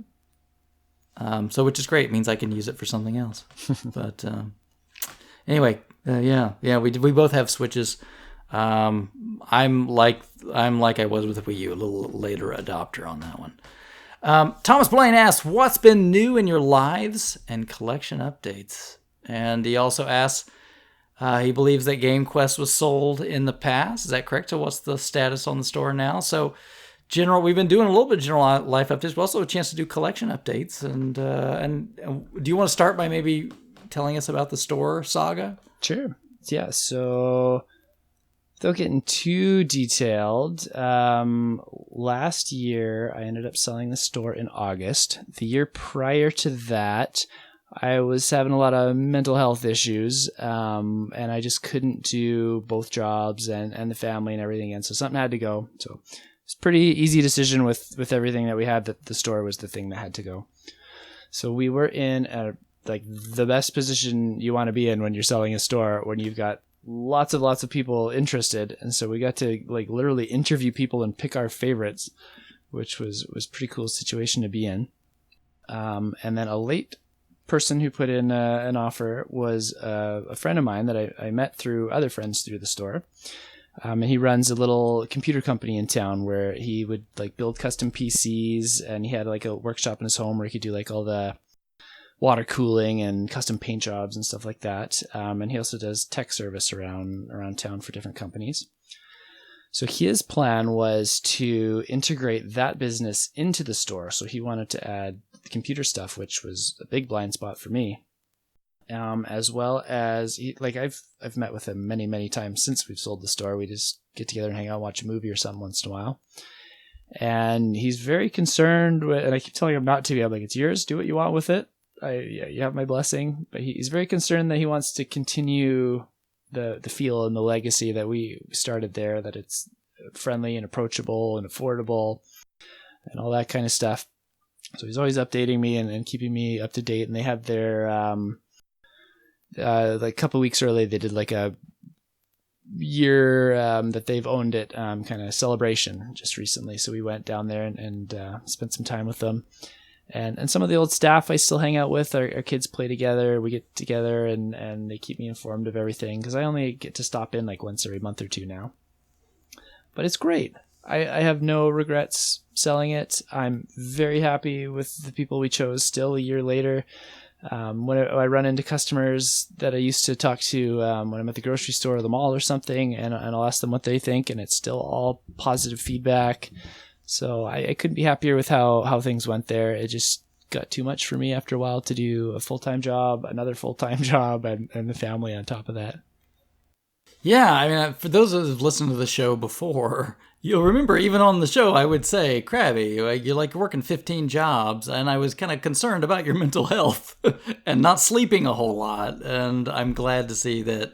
So which is great. It means I can use it for something else. But anyway, we both have Switches. I'm like I was with the Wii U, a little later adopter on that one. Thomas Blaine asks, what's been new in your lives and collection updates? And he also asks, he believes that GameQuest was sold in the past. Is that correct? So what's the status on the store now? So we've been doing a little bit of general life updates, but also a chance to do collection updates. And do you want to start by maybe telling us about the store saga? Sure. Yeah. So without getting too detailed, last year I ended up selling the store in August. The year prior to that, I was having a lot of mental health issues, and I just couldn't do both jobs and the family and everything. And so something had to go. So it's a pretty easy decision with everything that we had, that the store was the thing that had to go. So we were in the best position you want to be in when you're selling a store, when you've got lots of people interested. And so we got to like literally interview people and pick our favorites, which was a pretty cool situation to be in. And then a late person who put in an offer was a friend of mine that I met through other friends through the store. And he runs a little computer company in town where he would like build custom PCs, and he had like a workshop in his home where he could do like all the water cooling and custom paint jobs and stuff like that. And he also does tech service around town for different companies. So his plan was to integrate that business into the store. So he wanted to add the computer stuff, which was a big blind spot for me. as well as I've met with him many times since we've sold the store. We just get together and hang out, watch a movie or something once in a while. And he's very concerned with, and I keep telling him not to be. I'm like, it's yours. Do what you want with it. You have my blessing. But he's very concerned that he wants to continue the feel and the legacy that we started there. That it's friendly and approachable and affordable, and all that kind of stuff. So he's always updating me and keeping me up to date. And they had their like a couple of weeks early, they did like a year that they've owned it kind of celebration just recently. So we went down there and spent some time with them. And some of the old staff I still hang out with. Our kids play together. We get together and they keep me informed of everything because I only get to stop in like once every month or two now. But it's great. I have no regrets selling it. I'm very happy with the people we chose still a year later. When I run into customers that I used to talk to when I'm at the grocery store or the mall or something, and I'll ask them what they think, and it's still all positive feedback. So I couldn't be happier with how things went there. It just got too much for me after a while to do a full-time job, another full-time job, and the family on top of that. Yeah, I mean, for those who've listened to the show before, you'll remember even on the show I would say, Crabby, you're like working 15 jobs, and I was kind of concerned about your mental health and not sleeping a whole lot, and I'm glad to see that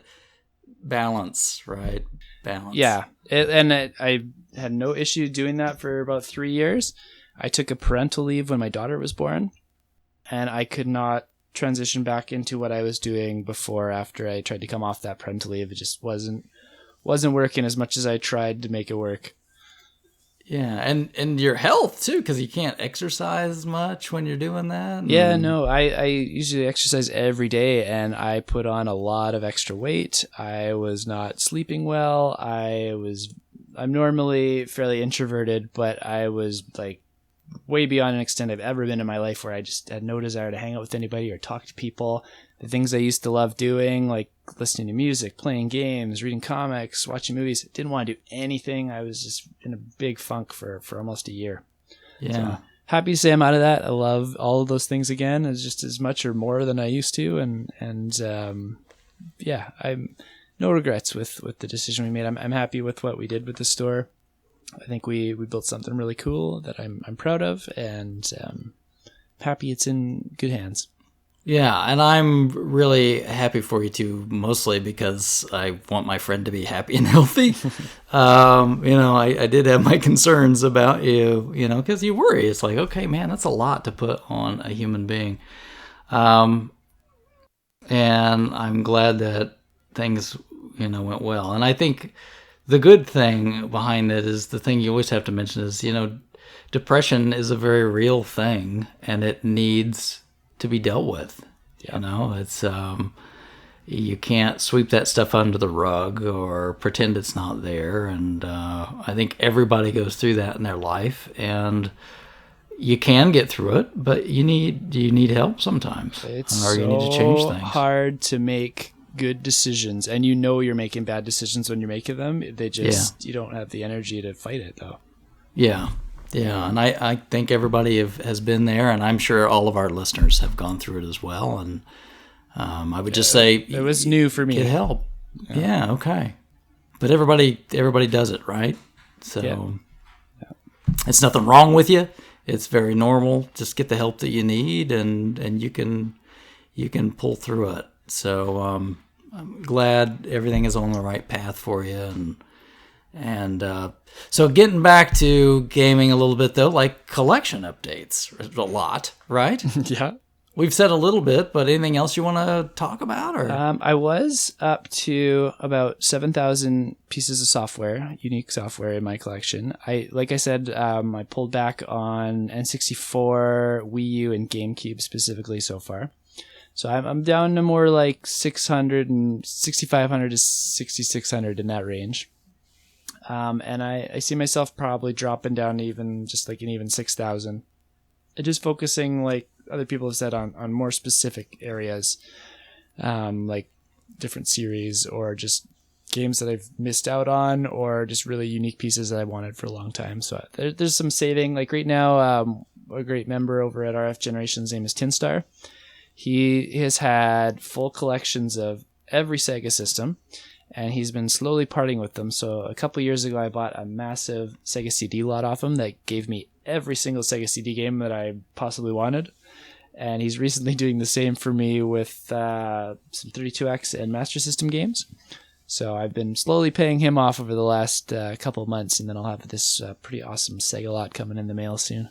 balance, right? Balance. Yeah, I had no issue doing that for about 3 years. I took a parental leave when my daughter was born, and I could not transition back into what I was doing before after I tried to come off that parental leave. It just wasn't working as much as I tried to make it work. Yeah, and your health too, because you can't exercise much when you're doing that. Yeah, no, I usually exercise every day, and I put on a lot of extra weight. I was not sleeping well. I'm normally fairly introverted, but I was like way beyond an extent I've ever been in my life, where I just had no desire to hang out with anybody or talk to people. The things I used to love doing, like listening to music, playing games, reading comics, watching movies, didn't want to do anything. I was just in a big funk for almost a year. Yeah. So, happy to say I'm out of that. I love all of those things again, as just as much or more than I used to. And yeah, I'm no regrets with the decision we made. I'm happy with what we did with the store. I think we built something really cool that I'm proud of, and happy it's in good hands. Yeah, and I'm really happy for you too, mostly because I want my friend to be happy and healthy. I did have my concerns about you, because you worry. It's like, okay, man, that's a lot to put on a human being. And I'm glad that things, went well. And I think the good thing behind it is the thing you always have to mention is, depression is a very real thing, and it needs to be dealt with. Yeah. It's you can't sweep that stuff under the rug or pretend it's not there. And I think everybody goes through that in their life, and you can get through it, but you need help sometimes, or you need to change things. Hard to make good decisions, and you're making bad decisions when you're making them. They just you don't have the energy to fight it, though. Yeah, and I think everybody has been there, and I'm sure all of our listeners have gone through it as well. And I would just say it was new for me. Get help. Yeah, okay, but everybody does it, right? So it's nothing wrong with you. It's very normal. Just get the help that you need, and you can pull through it. So I'm glad everything is on the right path for you. And so getting back to gaming a little bit, though, like collection updates, a lot, right? Yeah. We've said a little bit, but anything else you want to talk about? Or I was up to about 7,000 pieces of software, unique software in my collection. Like I said, I pulled back on N64, Wii U, and GameCube specifically so far. So I'm down to more like 600 and 6,500 to 6,600 in that range. And I see myself probably dropping down to even 6,000. Just focusing, like other people have said, on more specific areas, like different series or just games that I've missed out on, or just really unique pieces that I wanted for a long time. So there's some saving. Like right now, a great member over at RF Generation's name is Tinstar. He has had full collections of every Sega system, and he's been slowly parting with them. So a couple years ago, I bought a massive Sega CD lot off him that gave me every single Sega CD game that I possibly wanted. And he's recently doing the same for me with some 32X and Master System games. So I've been slowly paying him off over the last couple of months, and then I'll have this pretty awesome Sega lot coming in the mail soon.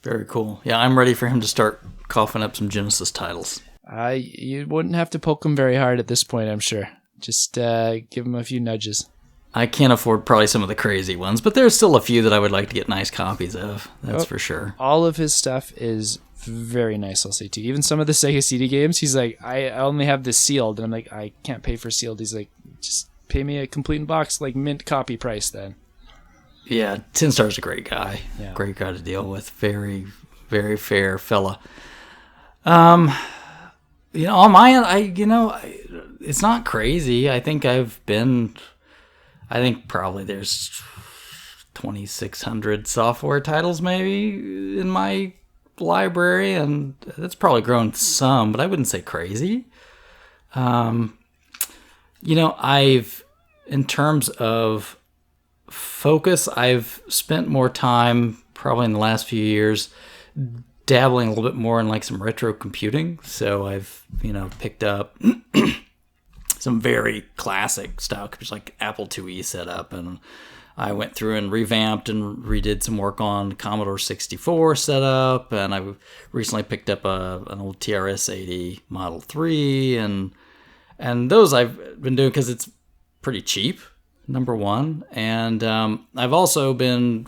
Very cool. Yeah, I'm ready for him to start coughing up some Genesis titles. You wouldn't have to poke him very hard at this point, I'm sure. Just give him a few nudges. I can't afford probably some of the crazy ones, but there's still a few that I would like to get nice copies of. That's for sure. All of his stuff is very nice, I'll say too. Even some of the Sega CD games, he's like, I only have this sealed, and I'm like, I can't pay for sealed. He's like, just pay me a complete in box, like mint copy price then. Yeah, Tin Star's a great guy. Yeah. Great guy to deal with. Very, very fair fella. On my end, it's not crazy. I think probably there's 2,600 software titles maybe in my library, and that's probably grown some, but I wouldn't say crazy. In terms of focus, I've spent more time probably in the last few years dabbling a little bit more in like some retro computing. So I've, picked up some very classic style computers like Apple IIe setup, and I went through and revamped and redid some work on Commodore 64 setup, and I recently picked up an old TRS-80 Model 3, and those I've been doing because it's pretty cheap, number one, and I've also been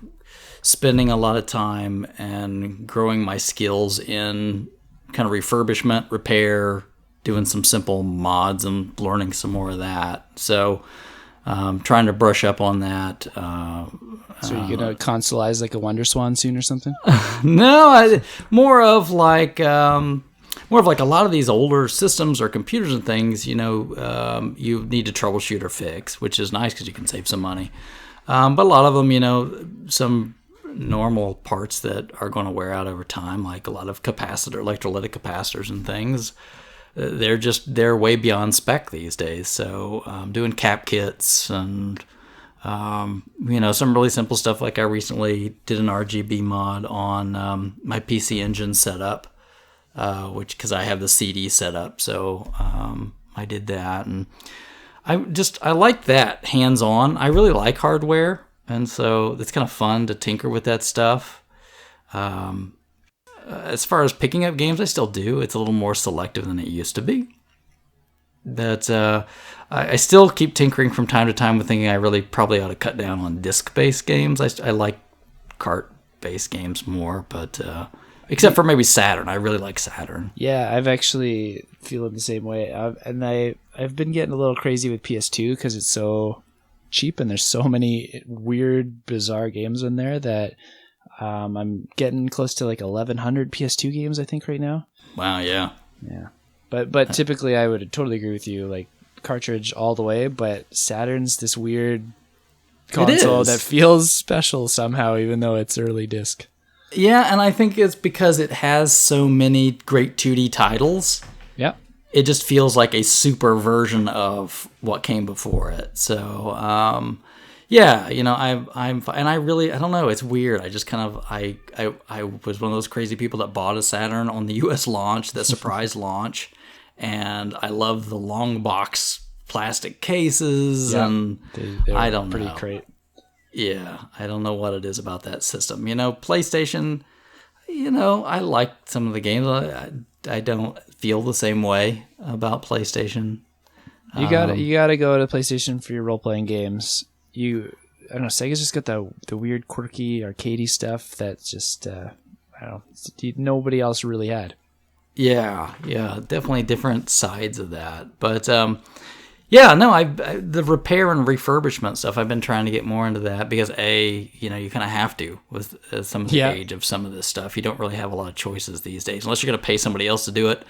spending a lot of time and growing my skills in kind of refurbishment, repair, doing some simple mods and learning some more of that. So trying to brush up on that. So you're going to consoleize like a WonderSwan soon or something? No, more of like a lot of these older systems or computers and things, you need to troubleshoot or fix, which is nice because you can save some money. But a lot of them, some normal parts that are going to wear out over time, like a lot of electrolytic capacitors and things, they're way beyond spec these days. So doing cap kits and some really simple stuff. Like I recently did an RGB mod on my PC Engine setup, because I have the CD set up. So I did that, and I like that hands-on. I really like hardware, and so it's kind of fun to tinker with that stuff. As far as picking up games, I still do. It's a little more selective than it used to be. But I still keep tinkering from time to time with thinking I really probably ought to cut down on disc-based games. I like cart-based games more, but except for maybe Saturn. I really like Saturn. Yeah, I've actually feeling the same way. I've been getting a little crazy with PS2 because it's so cheap and there's so many weird, bizarre games in there that I'm getting close to like 1,100 PS2 games, I think, right now. Wow, yeah. Yeah. But typically I would totally agree with you, like cartridge all the way, but Saturn's this weird console that feels special somehow, even though it's early disc. Yeah, and I think it's because it has so many great 2D titles. Yeah. It just feels like a super version of what came before it. So, I'm and I don't know, it's weird. I just kind of, I was one of those crazy people that bought a Saturn on the US launch, the surprise launch, and I love the long box plastic cases, and I don't know. Pretty great. Yeah, I don't know what it is about that system. PlayStation, I like some of the games. I don't feel the same way about PlayStation. You gotta go to PlayStation for your role playing games. I don't know, Sega's just got the weird, quirky, arcadey stuff that's just nobody else really had. Yeah, definitely different sides of that. But the repair and refurbishment stuff, I've been trying to get more into that because you kind of have to with some of the age of some of this stuff. You don't really have a lot of choices these days unless you're going to pay somebody else to do it.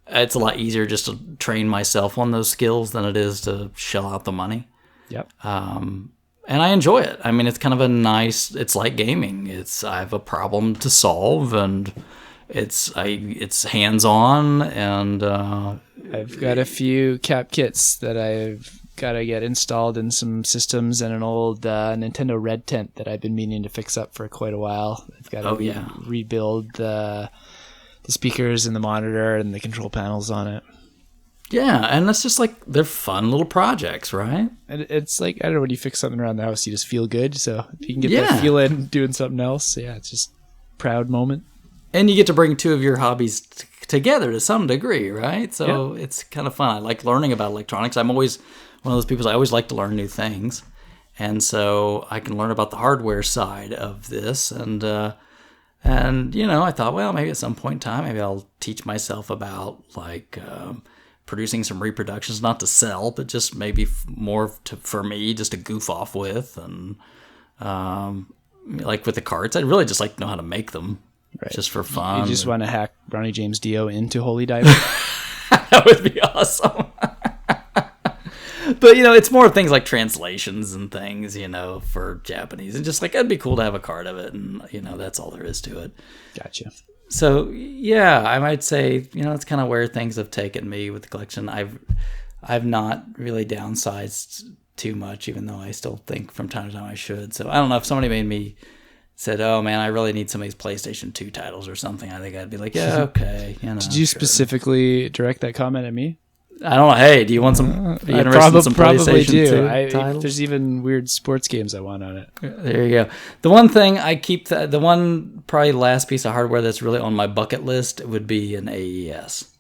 It's a lot easier just to train myself on those skills than it is to shell out the money. Yep. And I enjoy it. I mean, it's kind of it's like gaming. I have a problem to solve, and it's hands-on, and I've got a few cap kits that I've got to get installed in some systems, and an old Nintendo Red Tent that I've been meaning to fix up for quite a while. I've got to rebuild the speakers and the monitor and the control panels on it. Yeah, and that's just like, they're fun little projects, right? And it's like, I don't know, when you fix something around the house, you just feel good. So if you can get that feeling doing something else, it's just proud moment. And you get to bring two of your hobbies together to some degree, right? So it's kind of fun. I like learning about electronics. I'm always one of those people, I always like to learn new things. And so I can learn about the hardware side of this. And I thought, well, maybe at some point in time, maybe I'll teach myself about like producing some reproductions, not to sell, but just maybe more for me, just to goof off with. And like with the carts, I'd really just like to know how to make them. Right. Just for fun. You just want to hack Ronnie James Dio into Holy Diver? That would be awesome. But, it's more things like translations and things, for Japanese. And just like, it'd be cool to have a card of it. And, that's all there is to it. Gotcha. So, yeah, I might say, it's kind of where things have taken me with the collection. I've not really downsized too much, even though I still think from time to time I should. So, I don't know if somebody said, oh man, I really need some of these PlayStation 2 titles or something, I think I'd be like, yeah, okay. Did you specifically direct that comment at me? I don't know. Hey, do you want some? Are you interested in some probably PlayStation do. 2 titles? There's even weird sports games I want on it. There you go. The one thing I keep, the one probably last piece of hardware that's really on my bucket list would be an AES.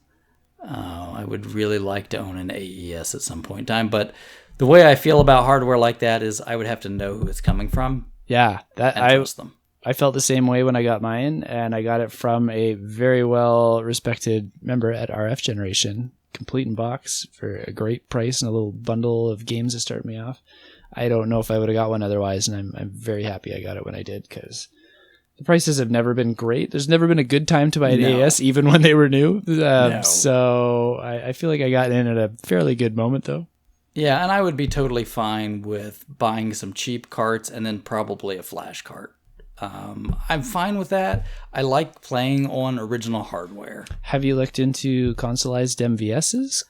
I would really like to own an AES at some point in time, but the way I feel about hardware like that is I would have to know who it's coming from. Yeah, trust them. I felt the same way when I got mine, and I got it from a very well-respected member at RF Generation, complete in box for a great price and a little bundle of games to start me off. I don't know if I would have got one otherwise, and I'm very happy I got it when I did, because the prices have never been great. There's never been a good time to buy an AES, even when they were new. No. So I feel like I got in at a fairly good moment, though. Yeah, and I would be totally fine with buying some cheap carts and then probably a flash cart. I'm fine with that. I like playing on original hardware. Have you looked into consoleized MVSs?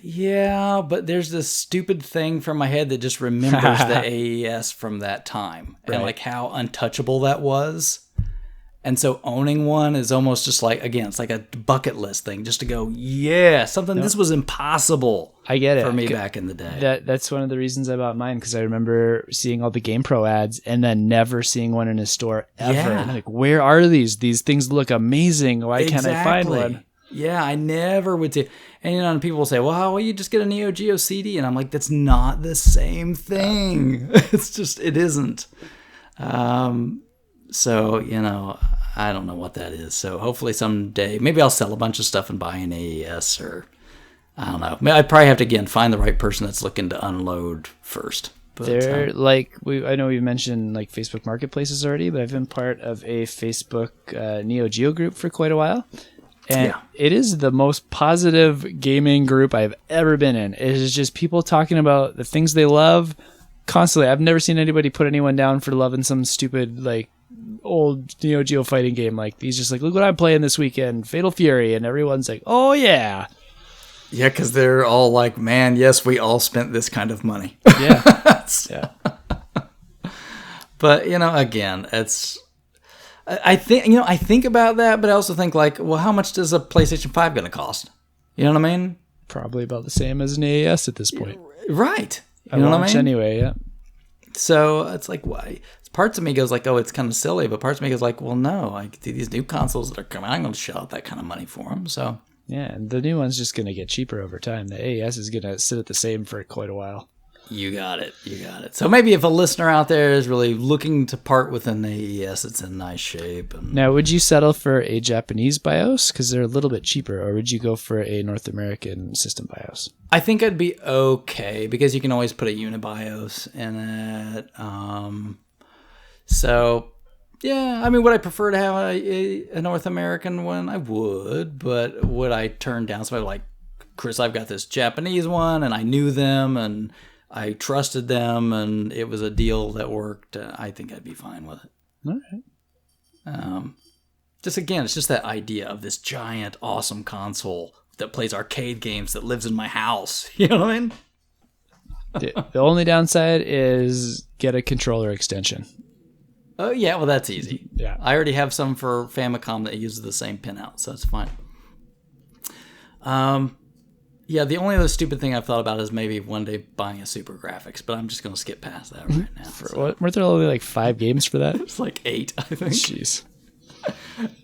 Yeah, but there's this stupid thing from my head that just remembers the AES from that time. Right. And like how untouchable that was. And so owning one is almost just like, again, it's like a bucket list thing, just to go, this was impossible. I get it. For me back in the day. That's one of the reasons I bought mine, because I remember seeing all the GamePro ads and then never seeing one in a store ever. Yeah. And I'm like, where are these? These things look amazing. Why can't I find one? Yeah, I never would see. And people will say, well, how will you just get a Neo Geo CD? And I'm like, that's not the same thing. It isn't. So, I don't know what that is. So hopefully someday, maybe I'll sell a bunch of stuff and buy an AES, or I don't know. I'd probably have to, again, find the right person that's looking to unload first. But, I know we've mentioned like Facebook Marketplaces already, but I've been part of a Facebook Neo Geo group for quite a while. And it is the most positive gaming group I've ever been in. It is just people talking about the things they love constantly. I've never seen anybody put anyone down for loving some stupid, like, old Neo Geo fighting game. Like, he's just like, look what I'm playing this weekend, Fatal Fury, and everyone's like, oh yeah. Yeah, because they're all like, man, yes, we all spent this kind of money. Yeah. Yeah. But, again, I think about that, but I also think like, well, how much does a PlayStation 5 going to cost? You know what I mean? Probably about the same as an AES at this point. Right. You know what I mean? Anyway, yeah. So it's like, why? Parts of me goes like, oh, it's kind of silly, but parts of me goes like, well, no, like these new consoles that are coming, I'm going to shell out that kind of money for them. So yeah, and the new one's just going to get cheaper over time. The AES is going to sit at the same for quite a while. You got it. So maybe if a listener out there is really looking to part with an AES, it's in nice shape. Now, would you settle for a Japanese BIOS because they're a little bit cheaper, or would you go for a North American system BIOS? I think I'd be okay because you can always put a UniBIOS in it. So, yeah, I mean, would I prefer to have a North American one? I would, but would I turn down somebody like, Chris, I've got this Japanese one, and I knew them, and I trusted them, and it was a deal that worked. I think I'd be fine with it. All right. Just again, it's just that idea of this giant, awesome console that plays arcade games that lives in my house. You know what I mean? The only downside is get a controller extension. Oh, yeah, well, that's easy. Yeah. I already have some for Famicom that uses the same pinout, so it's fine. Yeah, the only other stupid thing I've thought about is maybe one day buying a Super Graphics, but I'm just going to skip past that right now. Weren't there only like 5 games for that? It's like 8, I think. Jeez.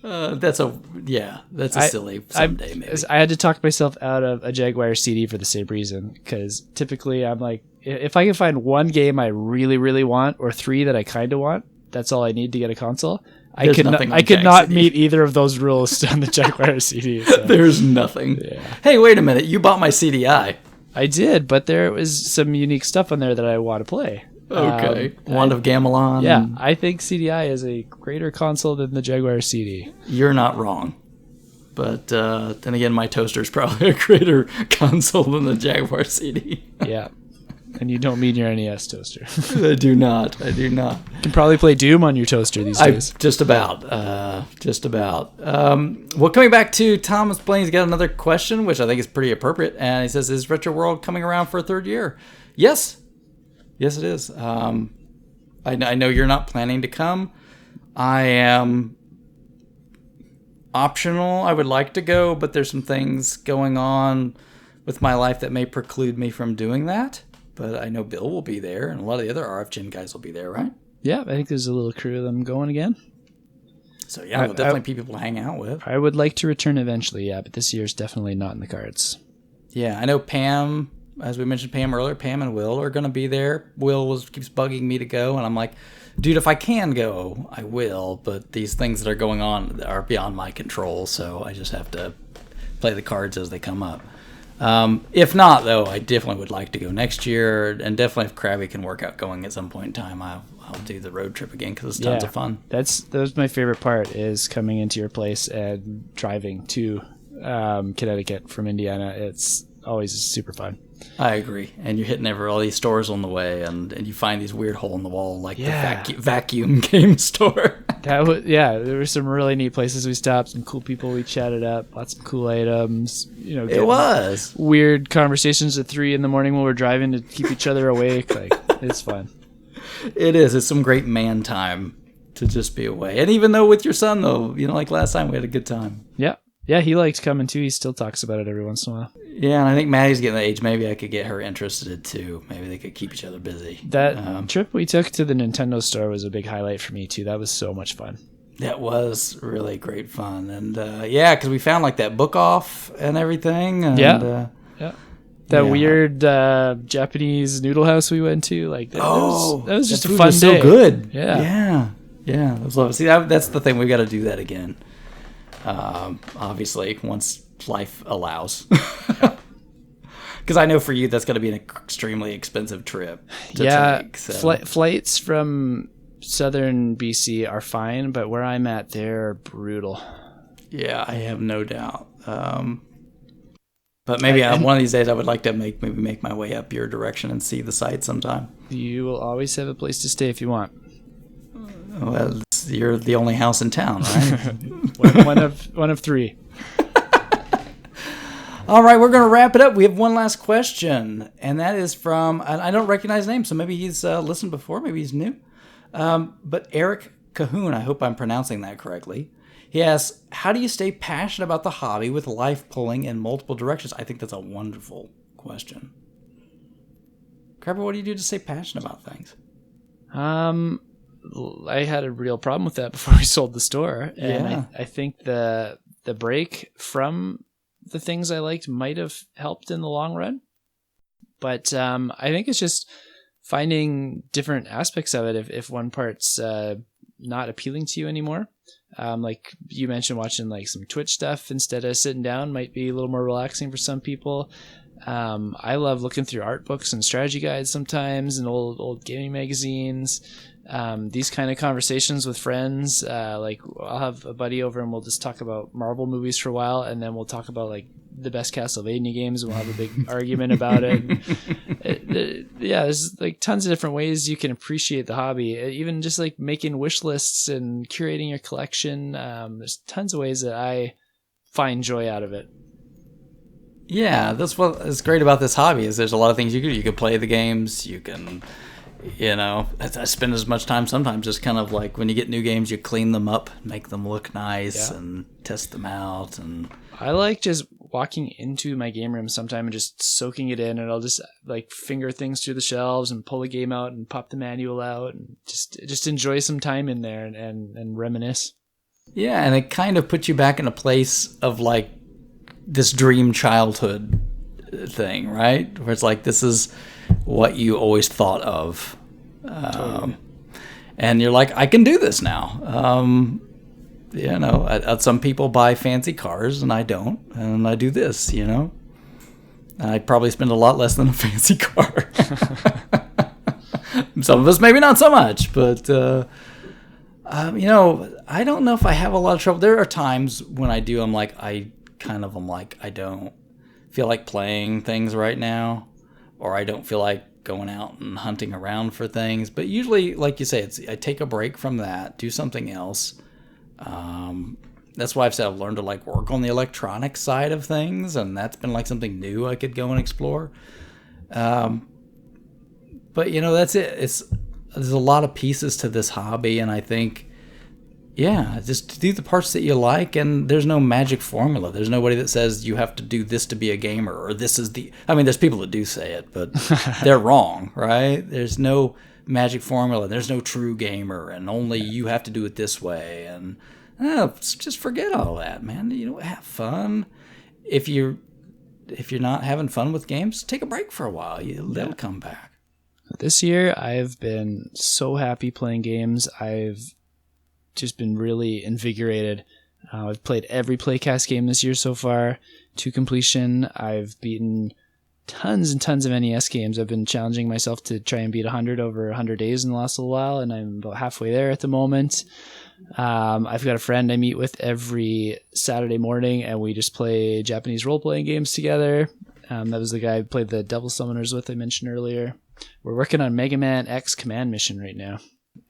That's a silly someday maybe. I had to talk myself out of a Jaguar CD for the same reason, because typically I'm like, if I can find one game I really, really want, or 3 that I kind of want, that's all I need to get a console. I could not meet either of those rules on the Jaguar CD. So. There's nothing. Yeah. Hey, wait a minute. You bought my CDI. I did, but there was some unique stuff on there that I want to play. Okay. Wand of Gamelon. Yeah, I think CDI is a greater console than the Jaguar CD. You're not wrong. But then again, my toaster is probably a greater console than the Jaguar CD. Yeah. And you don't mean your NES toaster. I do not. You can probably play Doom on your toaster these days. Just about. Well, coming back to Thomas Blaine, he's got another question, which I think is pretty appropriate. And he says, is Retro World coming around for a 3rd year? Yes. Yes, it is. I know you're not planning to come. I am optional. I would like to go, but there's some things going on with my life that may preclude me from doing that. But I know Bill will be there, and a lot of the other RF Gen guys will be there, right? Yeah, I think there's a little crew of them going again. So yeah, there'll definitely be people to hang out with. I would like to return eventually, yeah, but this year's definitely not in the cards. Yeah, I know Pam, as we mentioned Pam earlier, Pam and Will are going to be there. Will keeps bugging me to go, and I'm like, dude, if I can go, I will. But these things that are going on are beyond my control, so I just have to play the cards as they come up. If not, though, I definitely would like to go next year, and definitely if Crabby can work out going at some point in time, I'll do the road trip again because it's tons of fun. That was my favorite part, is coming into your place and driving to Connecticut from Indiana. It's always super fun. I agree. And you're hitting all these stores on the way, and you find these weird hole in the wall, like the vacuum game store. There were some really neat places we stopped, some cool people we chatted up, lots of cool items. It was weird conversations at 3 a.m. when we're driving to keep each other awake. Like, it's fun. It is. It's some great man time to just be away. And even though with your son, though, like last time, we had a good time. Yeah. Yeah, he likes coming too. He still talks about it every once in a while. Yeah, and I think Maddie's getting the age. Maybe I could get her interested too. Maybe they could keep each other busy. That trip we took to the Nintendo store was a big highlight for me too. That was so much fun. That was really great fun. And because we found like that book off and everything. And, that weird Japanese noodle house we went to. Like that was just a fun day. So good. Yeah. That was lovely. See, that's the thing. We've got to do that again. Obviously, once life allows. Because I know for you, that's going to be an extremely expensive trip to take. So. Flights from southern BC are fine, but where I'm at, they're brutal. Yeah, I have no doubt. But maybe one of these days, I would like to make my way up your direction and see the site sometime. You will always have a place to stay if you want. Well, you're the only house in town, right? one of 3. All right, we're going to wrap it up. We have one last question, and that is from, I don't recognize his name, so maybe he's listened before, maybe he's new. But Eric Cahoon, I hope I'm pronouncing that correctly. He asks, how do you stay passionate about the hobby with life pulling in multiple directions? I think that's a wonderful question. Crabby, what do you do to stay passionate about things? I had a real problem with that before we sold the store. And I think the break from the things I liked might have helped in the long run. But I think it's just finding different aspects of it if one part's not appealing to you anymore. Like you mentioned, watching like some Twitch stuff instead of sitting down might be a little more relaxing for some people. I love looking through art books and strategy guides sometimes and old gaming magazines. These kind of conversations with friends, like I'll have a buddy over and we'll just talk about Marvel movies for a while, and then we'll talk about like the best Castlevania games, and we'll have a big argument about it. There's like tons of different ways you can appreciate the hobby. Even just like making wish lists and curating your collection. There's tons of ways that I find joy out of it. Yeah, that's what is great about this hobby is there's a lot of things you can do. You can play the games, you can, I spend as much time sometimes just kind of like when you get new games, you clean them up, make them look nice, and test them out. And I like just walking into my game room sometime and just soaking it in, and I'll just like finger things through the shelves and pull a game out and pop the manual out and just enjoy some time in there and reminisce. Yeah, and it kind of puts you back in a place of like this dream childhood thing, right? Where it's like, this is what you always thought of. Totally. And you're like, I can do this now. Some people buy fancy cars and I don't, and I do this, I probably spend a lot less than a fancy car. Some of us maybe not so much, but I don't know if I have a lot of trouble. There are times when I do, I'm like, I don't feel like playing things right now, or I don't feel like going out and hunting around for things. But usually, like you say, I take a break from that, do something else. That's why I've said I've learned to like work on the electronic side of things, and that's been like something new I could go and explore. But that's it. There's a lot of pieces to this hobby, and I think, just do the parts that you like, and there's no magic formula. There's nobody that says you have to do this to be a gamer, or this is there's people that do say it, but they're wrong, right? There's no magic formula. There's no true gamer, and only you have to do it this way. And just forget all that, man. Have fun. If you're not having fun with games, take a break for a while. They'll come back. This year, I've been so happy playing games. I've just been really invigorated. I've played every Playcast game this year so far to completion. I've beaten tons and tons of NES games. I've been challenging myself to try and beat 100 over 100 days in the last little while, and I'm about halfway there at the moment. I've got a friend I meet with every Saturday morning, and we just play Japanese role-playing games together. That was the guy I played the Devil Summoners with I mentioned earlier. We're working on Mega Man X Command Mission right now.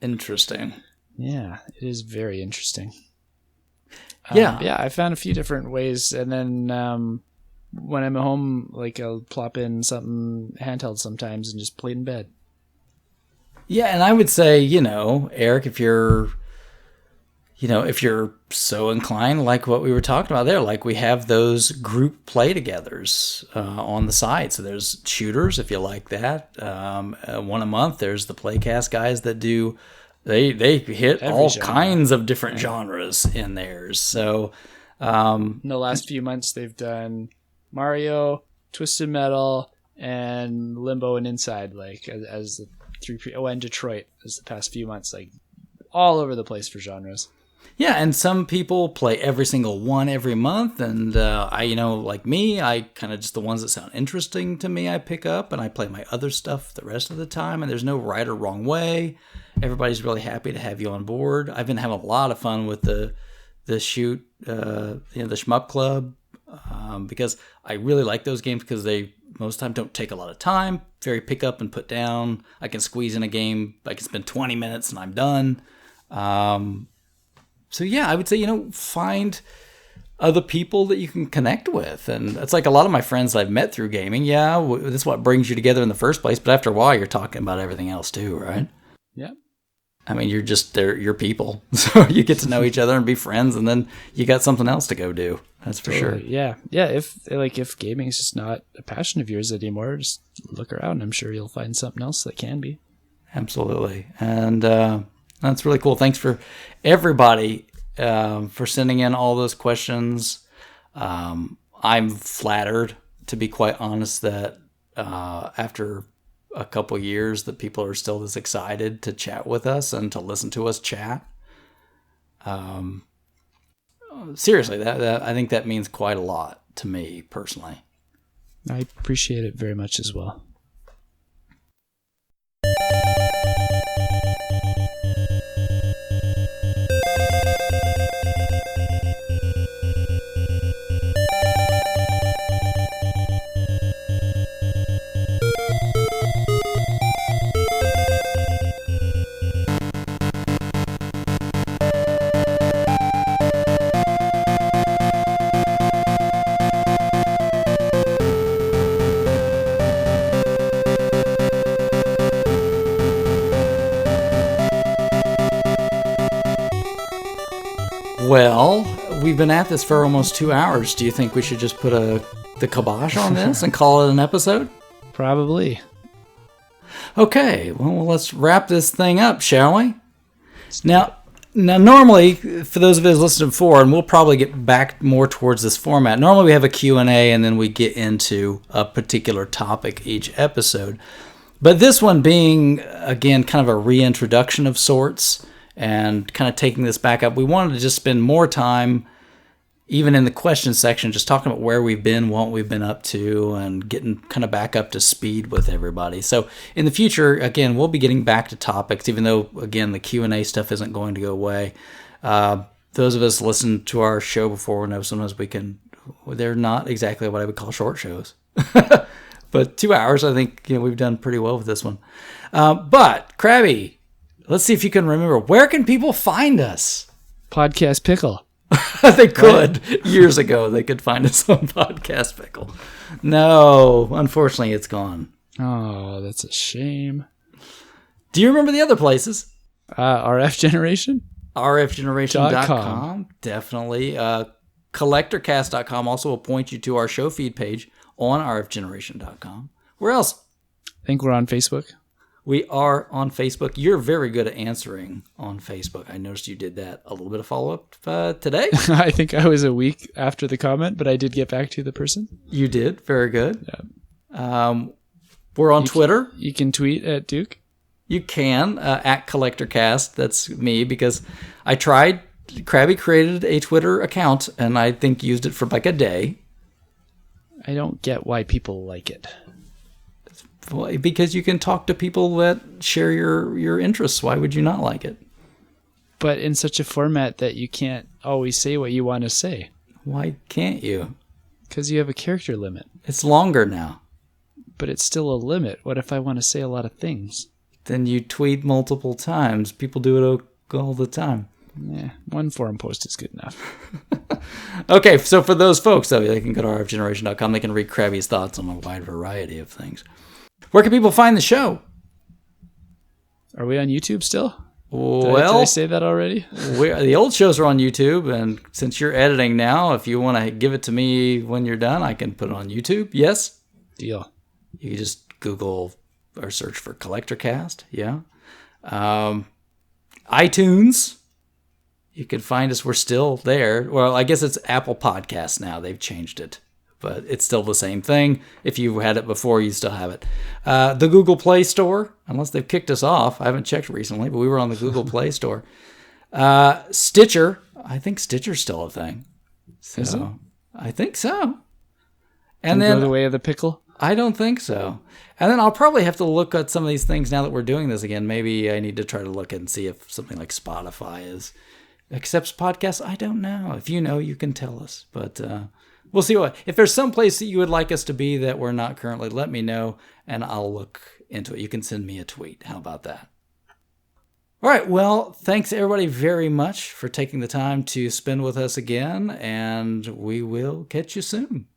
Interesting. Yeah, it is very interesting. I found a few different ways, and then when I'm at home, like I'll plop in something handheld sometimes and just play it in bed. Yeah, and I would say, Eric, if you're so inclined, like what we were talking about there, like we have those group play-togethers on the side. So there's shooters, if you like that. One a month. There's the Playcast guys that do. They hit every all genre. Kinds of different genres in theirs. So in the last few months, they've done Mario, Twisted Metal, and Limbo and Inside, like as the three. And Detroit as the past few months, like all over the place for genres. Yeah, and some people play every single one every month, and like me, I kind of just the ones that sound interesting to me I pick up, and I play my other stuff the rest of the time, and there's no right or wrong way. Everybody's really happy to have you on board. I've been having a lot of fun with the shoot, the Shmup Club, because I really like those games because they most of the time don't take a lot of time, very pick up and put down. I can squeeze in a game, I can spend 20 minutes and I'm done. So I would say, find other people that you can connect with. And it's like a lot of my friends I've met through gaming. Yeah, that's what brings you together in the first place. But after a while, you're talking about everything else too, right? Yeah. I mean, you're people. So you get to know each other and be friends, and then you got something else to go do. That's for sure. Yeah. Yeah. If gaming is just not a passion of yours anymore, just look around. I'm sure you'll find something else that can be. Absolutely. And, that's really cool. Thanks for everybody for sending in all those questions. I'm flattered, to be quite honest, that after a couple years that people are still this excited to chat with us and to listen to us chat. Seriously, that I think that means quite a lot to me personally. I appreciate it very much as well. Well, we've been at this for almost 2 hours. Do you think we should just put the kibosh on this and call it an episode? Probably. Okay, well, let's wrap this thing up, shall we? Now, normally, for those of us listening before, and we'll probably get back more towards this format, normally we have a Q&A and then we get into a particular topic each episode. But this one being, again, kind of a reintroduction of sorts and kind of taking this back up, we wanted to just spend more time, even in the question section, just talking about where we've been, what we've been up to, and getting kind of back up to speed with everybody. So in the future, again, we'll be getting back to topics, even though, again, the Q&A stuff isn't going to go away. Those of us listen to our show before know sometimes they're not exactly what I would call short shows. But 2 hours, I think we've done pretty well with this one. But, Crabby, let's see if you can remember. Where can people find us? Podcast Pickle. They could. Right? Years ago, they could find us on Podcast Pickle. No, unfortunately, it's gone. Oh, that's a shame. Do you remember the other places? RF Generation? RFgeneration.com, definitely. Collectorcast.com also will point you to our show feed page on rfgeneration.com. Where else? I think we're on Facebook. We are on Facebook. You're very good at answering on Facebook. I noticed you did that. A little bit of follow-up today. I think I was a week after the comment, but I did get back to the person. You did. Very good. Yeah. We're on Twitter. You can tweet at Duke. You can, at Collectorcast. That's me, because I tried. Crabby created a Twitter account, and I think used it for like a day. I don't get why people like it. Because you can talk to people that share your interests. Why would you not like it? But in such a format that you can't always say what you want to say. Why can't you? Because you have a character limit. It's longer now. But it's still a limit. What if I want to say a lot of things? Then you tweet multiple times. People do it all the time. Yeah, one forum post is good enough. Okay, so for those folks, though, they can go to rfgeneration.com. They can read Crabby's thoughts on a wide variety of things. Where can people find the show? Are we on YouTube still? Well, did I say that already? The old shows are on YouTube, and since you're editing now, if you want to give it to me when you're done, I can put it on YouTube. Yes? Deal. You can just Google or search for Collectorcast. Yeah. iTunes. You can find us. We're still there. Well, I guess it's Apple Podcasts now. They've changed it. But it's still the same thing. If you had it before, you still have it. The Google Play Store, unless they've kicked us off. I haven't checked recently, but we were on the Google Play Store. Stitcher. I think Stitcher's still a thing. So, is it? I think so. And then go the way of the pickle? I don't think so. And then I'll probably have to look at some of these things now that we're doing this again. Maybe I need to try to look and see if something like Spotify accepts podcasts. I don't know. If you know, you can tell us. But we'll see if there's some place that you would like us to be that we're not currently, let me know and I'll look into it. You can send me a tweet. How about that? All right. Well, thanks everybody very much for taking the time to spend with us again, and we will catch you soon.